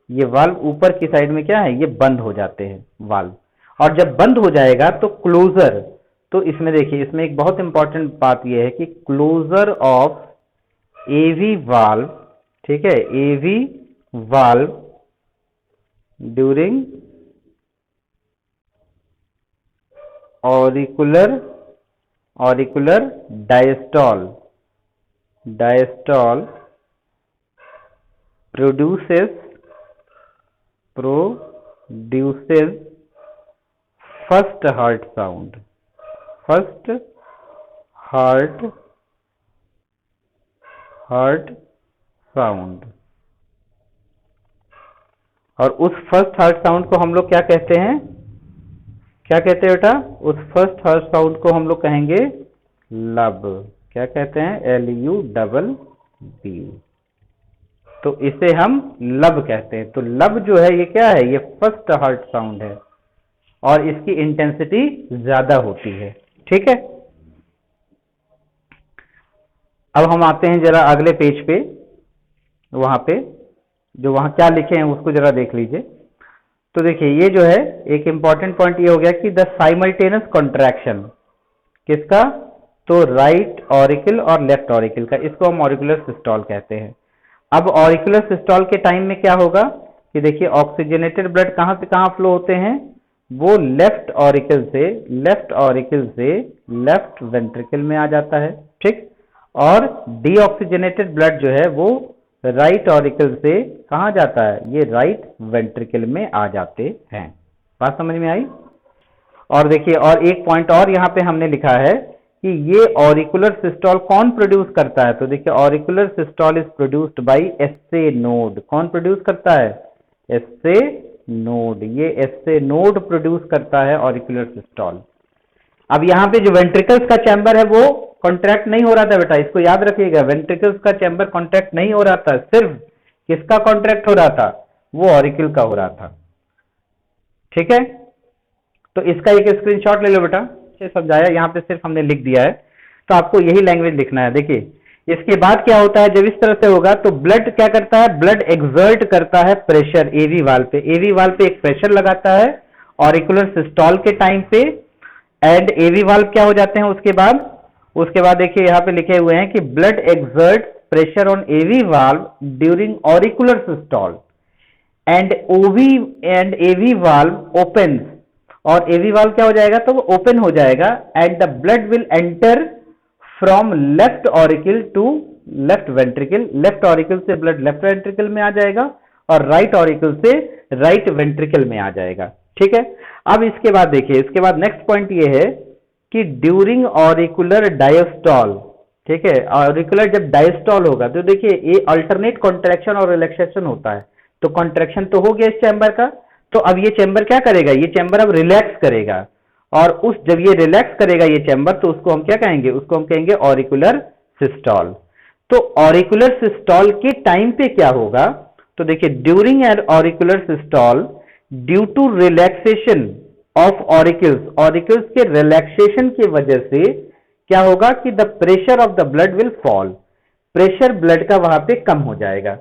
ये वाल्व ऊपर की साइड में क्या है, ये बंद हो जाते हैं वाल्व। और जब बंद हो जाएगा तो क्लोजर, तो इसमें देखिए इसमें एक बहुत इंपॉर्टेंट बात यह है कि क्लोजर ऑफ एवी वाल्व, ठीक है, AV valve during auricular diastole produces first heart sound, और उस फर्स्ट हार्ट साउंड को हम लोग क्या कहते हैं, क्या कहते हैं बेटा, उस फर्स्ट हार्ट साउंड को हम लोग कहेंगे लब, क्या कहते हैं, LUBB, तो इसे हम लब कहते हैं। तो लब जो है ये क्या है, ये फर्स्ट हार्ट साउंड है और इसकी इंटेंसिटी ज्यादा होती है, ठीक है। अब हम आते हैं जरा अगले पेज पे, वहां पे जो वहां क्या लिखे हैं उसको जरा देख लीजिए। तो देखिए ये जो है एक इंपॉर्टेंट पॉइंट ये हो गया कि द साइमल्टेनियस कॉन्ट्रैक्शन किसका, तो राइट ऑरिकल और लेफ्ट ऑरिकल का, इसको हम ऑरिकुलर सिस्टोल कहते हैं। अब ऑरिकुलर सिस्टोल के टाइम में क्या होगा कि देखिए ऑक्सीजनेटेड ब्लड कहां से कहां फ्लो होते हैं, वो लेफ्ट ऑरिकल से लेफ्ट वेंट्रिकल में आ जाता है, ठीक। और डीऑक्सीजनेटेड ब्लड जो है वो राइट ऑरिकल से कहां जाता है, ये राइट वेंट्रिकल में आ जाते हैं। बात समझ में आई। और देखिए और एक पॉइंट और यहां पे हमने लिखा है कि ये ऑरिकुलर सिस्टोल कौन प्रोड्यूस करता है, तो देखिए auricular systole is produced by SA node, कौन प्रोड्यूस करता है, एसए नोड, ये एसए नोड प्रोड्यूस करता है ऑरिकुलर सिस्टोल। अब यहाँ पे जो वेंट्रिकल्स का चैम्बर है वो कॉन्ट्रैक्ट नहीं हो रहा था बेटा, इसको याद रखिएगा, वेंट्रिकल्स का चैम्बर कॉन्ट्रैक्ट नहीं हो रहा था, सिर्फ किसका कॉन्ट्रैक्ट हो रहा था, वो ऑरिकल का हो रहा था, ठीक है। तो इसका एक स्क्रीनशॉट ले लो बेटा, समझाया यहाँ पे सिर्फ हमने लिख दिया है, तो आपको यही लैंग्वेज लिखना है। देखिए इसके बाद क्या होता है, जब इस तरह से होगा तो ब्लड क्या करता है, ब्लड एक्सर्ट करता है प्रेशर एवी वाल्व पे, एवी वाल्व पे एक प्रेशर लगाता है ऑरिकुलर सिस्टोल के टाइम पे, एंड एवी वाल्व क्या हो जाते हैं उसके बाद देखिए यहाँ पे लिखे हुए हैं कि blood exert pressure on AV valve during auricular systole and AV valve open, और एवी वाल्व क्या हो जाएगा, तो वो ओपन हो जाएगा, and the blood will enter from left auricle to left ventricle, left auricle से ब्लड लेफ्ट वेंट्रिकल में आ जाएगा और राइट ऑरिकल से राइट वेंट्रिकल में आ जाएगा। ठीक है, अब इसके बाद देखिए, इसके बाद नेक्स्ट पॉइंट ये है कि ड्यूरिंग ऑरिकुलर डायस्टॉल, ठीक है, ऑरिकुलर जब डायस्टॉल होगा तो देखिए ये अल्टरनेट कॉन्ट्रैक्शन और रिलैक्सेशन होता है, तो कॉन्ट्रैक्शन तो हो गया इस चैम्बर का, तो अब ये चैम्बर क्या करेगा, ये चैम्बर अब रिलैक्स करेगा, और उस जब ये रिलैक्स करेगा ये चैम्बर, तो उसको हम क्या कहेंगे, उसको हम कहेंगे ऑरिकुलर सिस्टोल। तो ऑरिकुलर सिस्टोल के टाइम पे क्या होगा, तो देखिए during an auricular systole due to relaxation of auricles, auricles के रिलैक्सेशन की वजह से क्या होगा कि the pressure of the blood will fall, pressure blood का वहां पे कम हो जाएगा,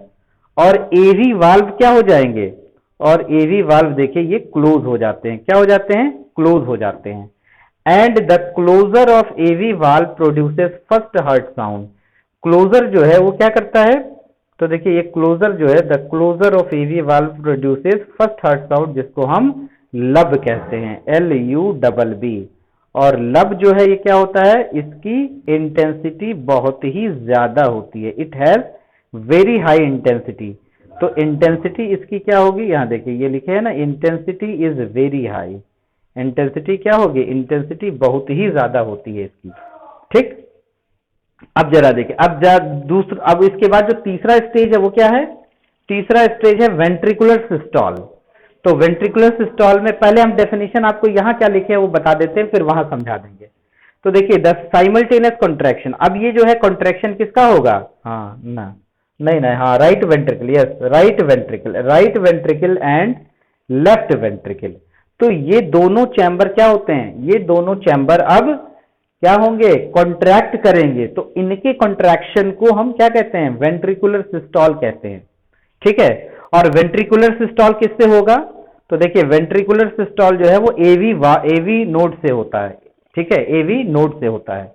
और एवी वाल्व क्या हो जाएंगे, और एवी वाल्व देखिए ये क्लोज हो जाते हैं, क्या हो जाते हैं, क्लोज हो जाते हैं, and the closure of AV valve produces first heart sound, closure जो है वो क्या करता है, तो देखिए ये क्लोजर जो है, the closure of AV valve produces first heart sound, जिसको हम लब कहते हैं, LUBB, और लब जो है ये क्या होता है, इसकी इंटेंसिटी बहुत ही ज्यादा होती है, it has very high intensity, तो इंटेंसिटी इसकी क्या होगी, यहां देखिए ये लिखे है ना, intensity is very high, intensity क्या होगी, इंटेंसिटी बहुत ही ज्यादा होती है इसकी। ठीक, अब जरा देखिए, अब इसके बाद जो तीसरा स्टेज है वो क्या है, तीसरा स्टेज है वेंट्रिकुलर सिस्टोल। तो वेंट्रिकुलर सिस्टोल में पहले हम डेफिनेशन आपको यहां क्या लिखे हैं वो बता देते हैं, फिर वहां समझा देंगे। तो देखिए द साइमल्टेनियस कॉन्ट्रैक्शन, अब ये जो है कॉन्ट्रैक्शन किसका होगा, हाँ ना, नहीं नहीं, हाँ right ventricle, yes right ventricle and left ventricle, तो ये दोनों चैम्बर क्या होते हैं, ये दोनों चैम्बर अब क्या होंगे, कॉन्ट्रैक्ट करेंगे, तो इनके कॉन्ट्रैक्शन को हम क्या कहते हैं, वेंट्रिकुलर सिस्टोल कहते हैं। ठीक है, और वेंट्रिकुलर सिस्टोल किससे होगा, तो देखिए वेंट्रिकुलर सिस्टोल जो है वो एवी नोड से होता है, ठीक है, एवी नोड से होता है,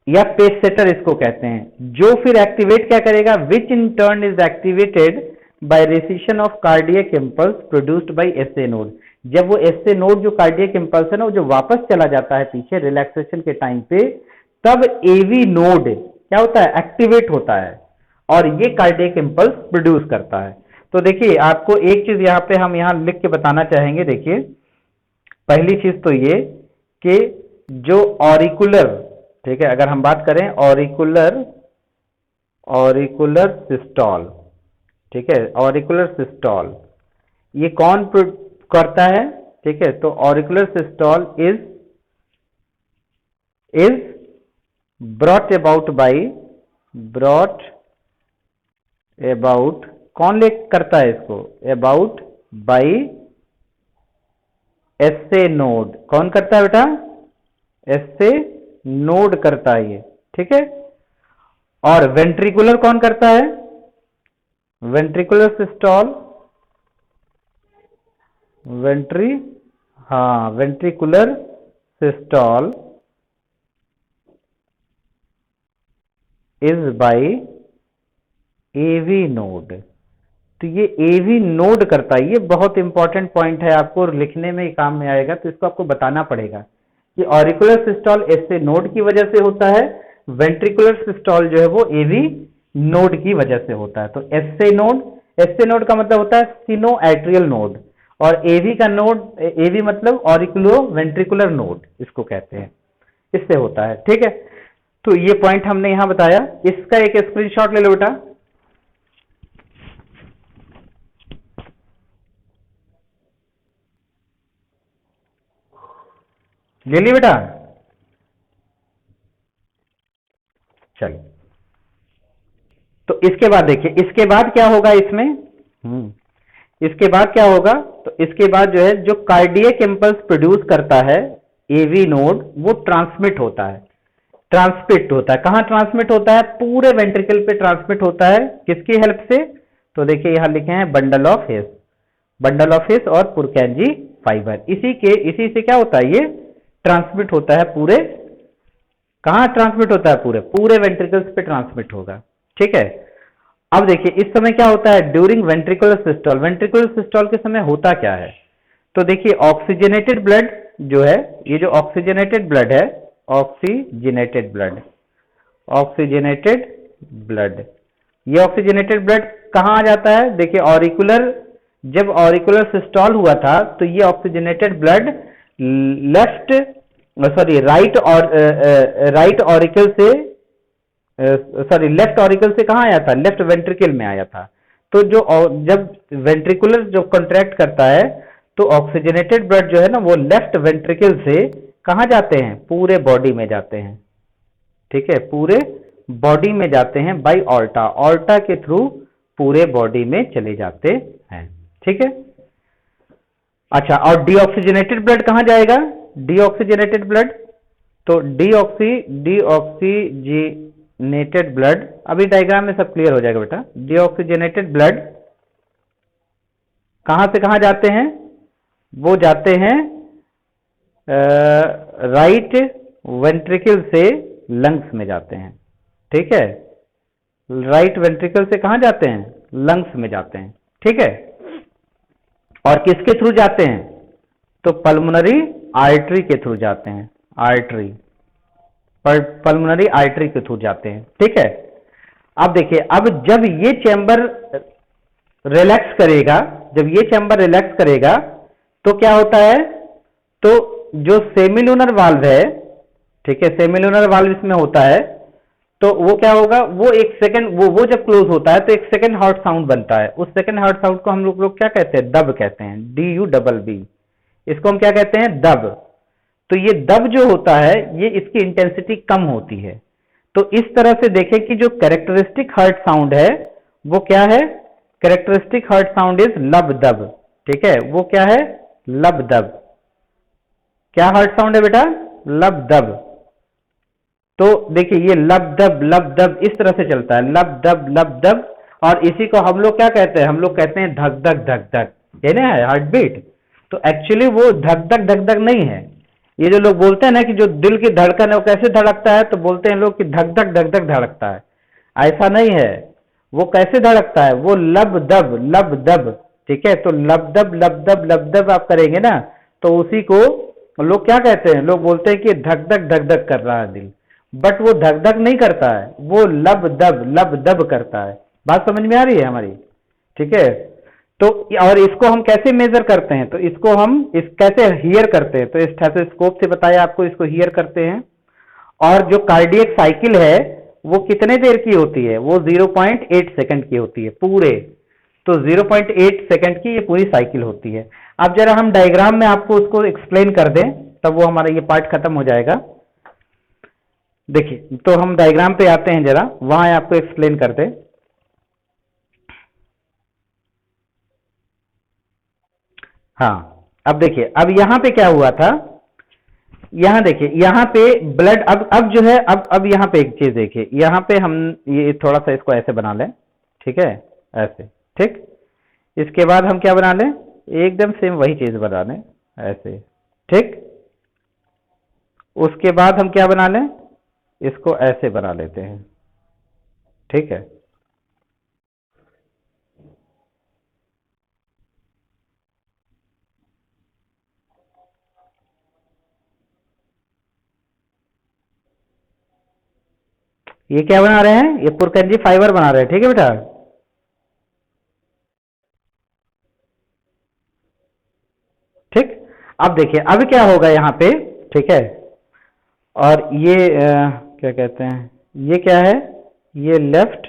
या पेस सेटर इसको कहते हैं, जो फिर एक्टिवेट क्या करेगा, which in turn is activated by recession of cardiac impulse produced by SA node, जब वो एसए नोड जो कार्डियक इंपल्स है ना, वो जो वापस चला जाता है पीछे रिलैक्सेशन के टाइम पे, तब एवी नोड क्या होता है, एक्टिवेट होता है, और ये कार्डियक इंपल्स प्रोड्यूस करता है। तो देखिए आपको एक चीज यहाँ पे हम यहाँ लिख के बताना चाहेंगे, देखिए पहली चीज तो ये कि जो ऑरिकुलर, ठीक है, अगर हम बात करें ऑरिकुलर सिस्टोल, ठीक है, ऑरिकुलर सिस्टोल ये कौन करता है, ठीक है, तो auricular systole is brought about कौन ले करता है इसको, अबाउट बाई एसए नोड, कौन करता है बेटा, एसए नोड करता है ये, ठीक है, और वेंट्रिकुलर कौन करता है, ventricular systole, ventricular systole is by AV node, तो ये एवी नोड करता है, ये बहुत इंपॉर्टेंट पॉइंट है, आपको लिखने में काम में आएगा, तो इसको आपको बताना पड़ेगा कि ऑरिकुलर सिस्टोल एसए नोड की वजह से होता है, वेंट्रिकुलर सिस्टोल जो है वो एवी नोड की वजह से होता है। तो एसए नोड का मतलब होता है सिनो एट्रियल नोड, और एवी का नोड, एवी मतलब ऑरिकुलो वेंट्रिकुलर नोड इसको कहते हैं, इससे होता है। ठीक है, तो ये पॉइंट हमने यहां बताया, इसका एक स्क्रीनशॉट ले लो बेटा, ले ली बेटा, चलिए, तो इसके बाद देखिए, इसके बाद क्या होगा इसमें, इसके बाद क्या होगा, तो इसके बाद जो है जो कार्डियक इम्पल्स प्रोड्यूस करता है एवी नोड, वो ट्रांसमिट होता है, ट्रांसमिट होता है। कहाँ ट्रांसमिट होता है? पूरे वेंट्रिकल पे ट्रांसमिट होता है। किसकी हेल्प से? तो देखिए यहां लिखे हैं bundle of his, bundle of his और पुरकेंजी फाइबर। इसी से क्या होता है, ये ट्रांसमिट होता है पूरे, कहाँ ट्रांसमिट होता है? पूरे पूरे वेंट्रिकल्स पे ट्रांसमिट होगा। ठीक है, अब देखिए इस समय क्या होता है during ventricular systole. Ventricular systole के समय होता क्या है? तो देखिए ऑक्सीजनेटेड ब्लड जो है, ये जो ऑक्सीजनेटेड ब्लड है, ऑक्सीजनेटेड ब्लड, ऑक्सीजनेटेड ब्लड, ये ऑक्सीजनेटेड ब्लड कहाँ आ जाता है? देखिए ऑरिकुलर, जब ऑरिकुलर सिस्टोल हुआ था तो ये oxygenated blood left, sorry right, और राइट ऑरिकल से, सॉरी लेफ्ट ऑरिकल से कहाँ आया था? लेफ्ट वेंट्रिकल में आया था। तो जो जब वेंट्रिकुलर जो कॉन्ट्रैक्ट करता है तो ऑक्सीजनेटेड ब्लड जो है ना वो लेफ्ट वेंट्रिकल से कहाँ जाते हैं? पूरे बॉडी में जाते हैं। ठीक है, पूरे बॉडी में जाते हैं बाय ऑल्टा, ऑल्टा के थ्रू पूरे बॉडी में चले जाते हैं। ठीक है, अच्छा, और डीऑक्सीजनेटेड ब्लड कहाँ जाएगा? डीऑक्सीजनेटेड ब्लड, तो डीऑक्सीजनेटेड ब्लड, अभी डायग्राम में सब क्लियर हो जाएगा बेटा। डीऑक्सीजनेटेड ब्लड कहां से कहां जाते हैं? वो जाते हैं राइट वेंट्रिकल से लंग्स में जाते हैं। ठीक है, राइट वेंट्रिकल से कहां जाते हैं? लंग्स में जाते हैं। ठीक है, और किसके थ्रू जाते हैं? तो पल्मोनरी आर्टरी के थ्रू जाते हैं, आर्टरी, पल्मोनरी आर्टरी के थ्रू जाते हैं। ठीक है, अब देखिए, अब जब ये चैम्बर रिलैक्स करेगा, जब ये चैम्बर रिलैक्स करेगा तो क्या होता है? तो जो सेमिलुनर वाल्व है, ठीक है, सेमिलुनर वाल्व इसमें होता है, तो वो क्या होगा? वो एक सेकंड, वो जब क्लोज होता है तो एक सेकंड हार्ट साउंड बनता है। उस सेकंड हार्ट साउंड को हम लोग क्या कहते हैं? दब कहते हैं, DUBB। इसको हम क्या कहते हैं? दब। तो ये दब जो होता है ये इसकी इंटेंसिटी कम होती है। तो इस तरह से देखें कि जो कैरेक्टरिस्टिक हार्ट साउंड है वो क्या है? कैरेक्टरिस्टिक हार्ट साउंड इज लब दब। ठीक है, वो क्या है? लब दब। क्या हार्ट साउंड है बेटा? लब दब। तो देखिए ये लब दब इस तरह से चलता है, लब दब। और इसी को हम लोग क्या कहते हैं? हम लोग कहते हैं धक धक, ये ना है हार्ट बीट। तो एक्चुअली वो धक धक नहीं है। ये जो लोग बोलते हैं ना कि जो दिल की धड़कन है वो कैसे धड़कता है, तो बोलते हैं लोग कि धक धक धड़कता है। ऐसा नहीं है, वो कैसे धड़कता है? वो लब दब। ठीक है, तो लब दब आप करेंगे ना, तो उसी को लोग क्या कहते हैं? लोग बोलते हैं कि धक धक कर रहा है दिल, बट वो धक धक नहीं करता है, वो लब दब करता है। बात समझ में आ रही है हमारी? ठीक है, तो और इसको हम कैसे मेजर करते हैं? तो इसको हम कैसे हियर करते हैं? तो इस स्टेथोस्कोप से बताया आपको, इसको हियर करते हैं। और जो कार्डियक साइकिल है वो कितने देर की होती है? वो 0.8 सेकंड की होती है पूरे। तो 0.8 सेकंड की ये पूरी साइकिल होती है। अब जरा हम डायग्राम में आपको उसको एक्सप्लेन कर दें, तब वो हमारा ये पार्ट खत्म हो जाएगा। देखिए, तो हम डायग्राम पे आते हैं, जरा वहां आपको एक्सप्लेन कर दें। हाँ, अब देखिए, अब यहां पे क्या हुआ था, यहां देखिए, यहां पे ब्लड, अब जो है, अब यहां पे एक चीज देखिए, यहां पे हम ये थोड़ा सा इसको ऐसे बना लें। ठीक है, ऐसे। ठीक, इसके बाद हम क्या बना लें? एकदम सेम वही चीज बना लें, ऐसे। ठीक, उसके बाद हम क्या बना लें? इसको ऐसे बना लेते हैं। ठीक है, ये क्या बना रहे हैं? ये पुरकंजी फाइबर बना रहे हैं। ठीक है बेटा, ठीक। अब देखिए, अब क्या होगा यहाँ पे? ठीक है, और ये क्या कहते हैं, ये क्या है? ये लेफ्ट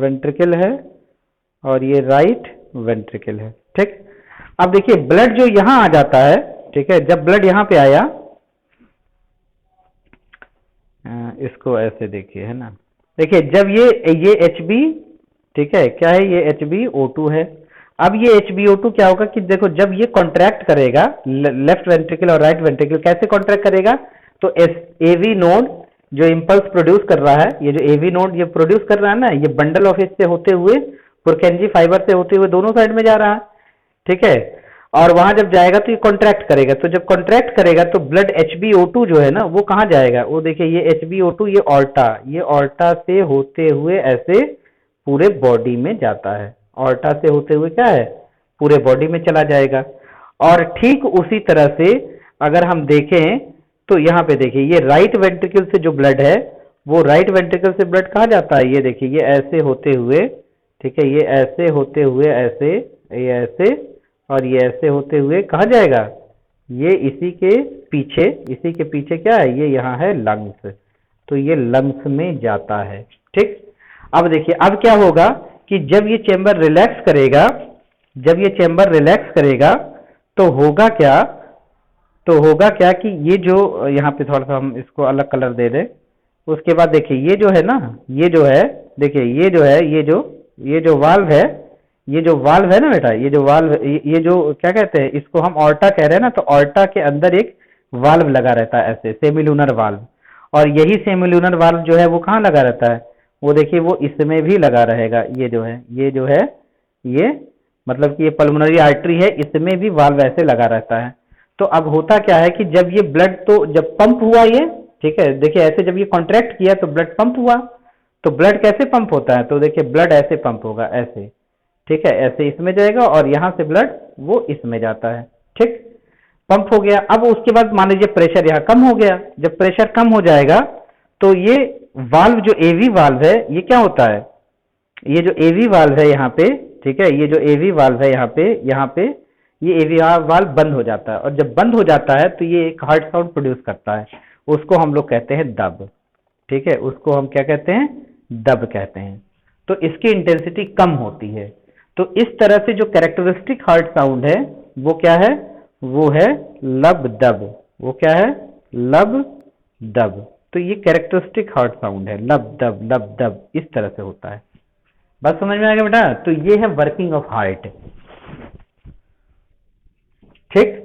वेंट्रिकल है और ये राइट वेंट्रिकल है। ठीक, अब देखिए ब्लड जो यहां आ जाता है, ठीक है, जब ब्लड यहां पे आया, इसको ऐसे देखिए, है ना, देखिए जब ये HB ठीक है, क्या है ये HbO2 है। अब ये HbO2 क्या होगा कि देखो जब ये कॉन्ट्रैक्ट करेगा, लेफ्ट वेंट्रिकल और राइट वेंट्रिकल कैसे कॉन्ट्रैक्ट करेगा, तो AV नोड जो इम्पल्स प्रोड्यूस कर रहा है, ये जो AV नोड ये प्रोड्यूस कर रहा है ना, ये बंडल ऑफ से होते हुए पुरकेंजी फाइबर से होते हुए दोनों साइड में जा रहा है, ठीक है। और वहां जब जाएगा तो ये कॉन्ट्रैक्ट करेगा, तो जब कॉन्ट्रैक्ट करेगा तो ब्लड HbO2 जो है ना वो कहाँ जाएगा, वो देखिए ये HbO2 ये ऑर्टा से होते हुए ऐसे पूरे बॉडी में जाता है, ऑर्टा से होते हुए क्या है पूरे बॉडी में चला जाएगा। और ठीक उसी तरह से अगर हम देखें तो यहाँ पे देखिए ये राइट वेंट्रिकल से जो ब्लड है वो राइट वेंट्रिकल से ब्लड कहाँ जाता है, ये देखिए ये ऐसे होते हुए, ठीक है, ये ऐसे होते हुए ऐसे, ये ऐसे और ये ऐसे होते हुए कहाँ जाएगा, ये इसी के पीछे क्या है, ये यहाँ है लंग्स, तो ये लंग्स में जाता है, ठीक। अब देखिए अब क्या होगा कि जब ये चेंबर रिलैक्स करेगा, जब ये चेंबर रिलैक्स करेगा तो होगा क्या, तो होगा क्या कि ये जो यहाँ पे थोड़ा सा हम इसको अलग कलर दे दें, उसके बाद देखिए ये जो है ना, ये जो है देखिए ये जो है ये जो वाल्व है, ये जो वाल्व है ना बेटा, ये जो वाल्व ये जो क्या कहते हैं इसको हम ऑर्टा कह रहे हैं ना, तो ऑर्टा के अंदर एक वाल्व लगा रहता है ऐसे सेमिलूनर वाल्व, और यही सेमिलूनर वाल्व जो है वो कहाँ लगा रहता है, वो देखिए वो इसमें भी लगा रहेगा, ये जो है ये मतलब कि ये पल्मोनरी आर्टरी है, इसमें भी वाल्व ऐसे लगा रहता है। तो अब होता क्या है कि जब ये ब्लड तो जब पंप हुआ ये, ठीक है, देखिए ऐसे जब ये कॉन्ट्रैक्ट किया तो ब्लड पंप हुआ, तो ब्लड कैसे पंप होता है, तो देखिए ब्लड ऐसे पंप होगा ऐसे, ठीक है, ऐसे इसमें जाएगा और यहां से ब्लड वो इसमें जाता है, ठीक, पंप हो गया। अब उसके बाद मान लीजिए प्रेशर यहाँ कम हो गया, जब प्रेशर कम हो जाएगा तो ये वाल्व जो AV वाल्व है ये क्या होता है, ये जो AV वाल्व है यहाँ पे, ठीक है, ये जो AV वाल्व है यहाँ पे ये AV वाल्व बंद हो जाता है, और जब बंद हो जाता है तो ये एक हार्ट साउंड प्रोड्यूस करता है, उसको हम लोग कहते हैं दब, ठीक है, उसको हम क्या कहते हैं, दब कहते हैं। तो इसकी इंटेंसिटी कम होती है। तो इस तरह से जो कैरेक्टरिस्टिक हार्ट साउंड है वो क्या है, वो है लब दब, वो क्या है, लब दब। तो ये कैरेक्टरिस्टिक हार्ट साउंड है, लब दब इस तरह से होता है। बात समझ में आ गया बेटा, तो ये है वर्किंग ऑफ हार्ट, ठीक।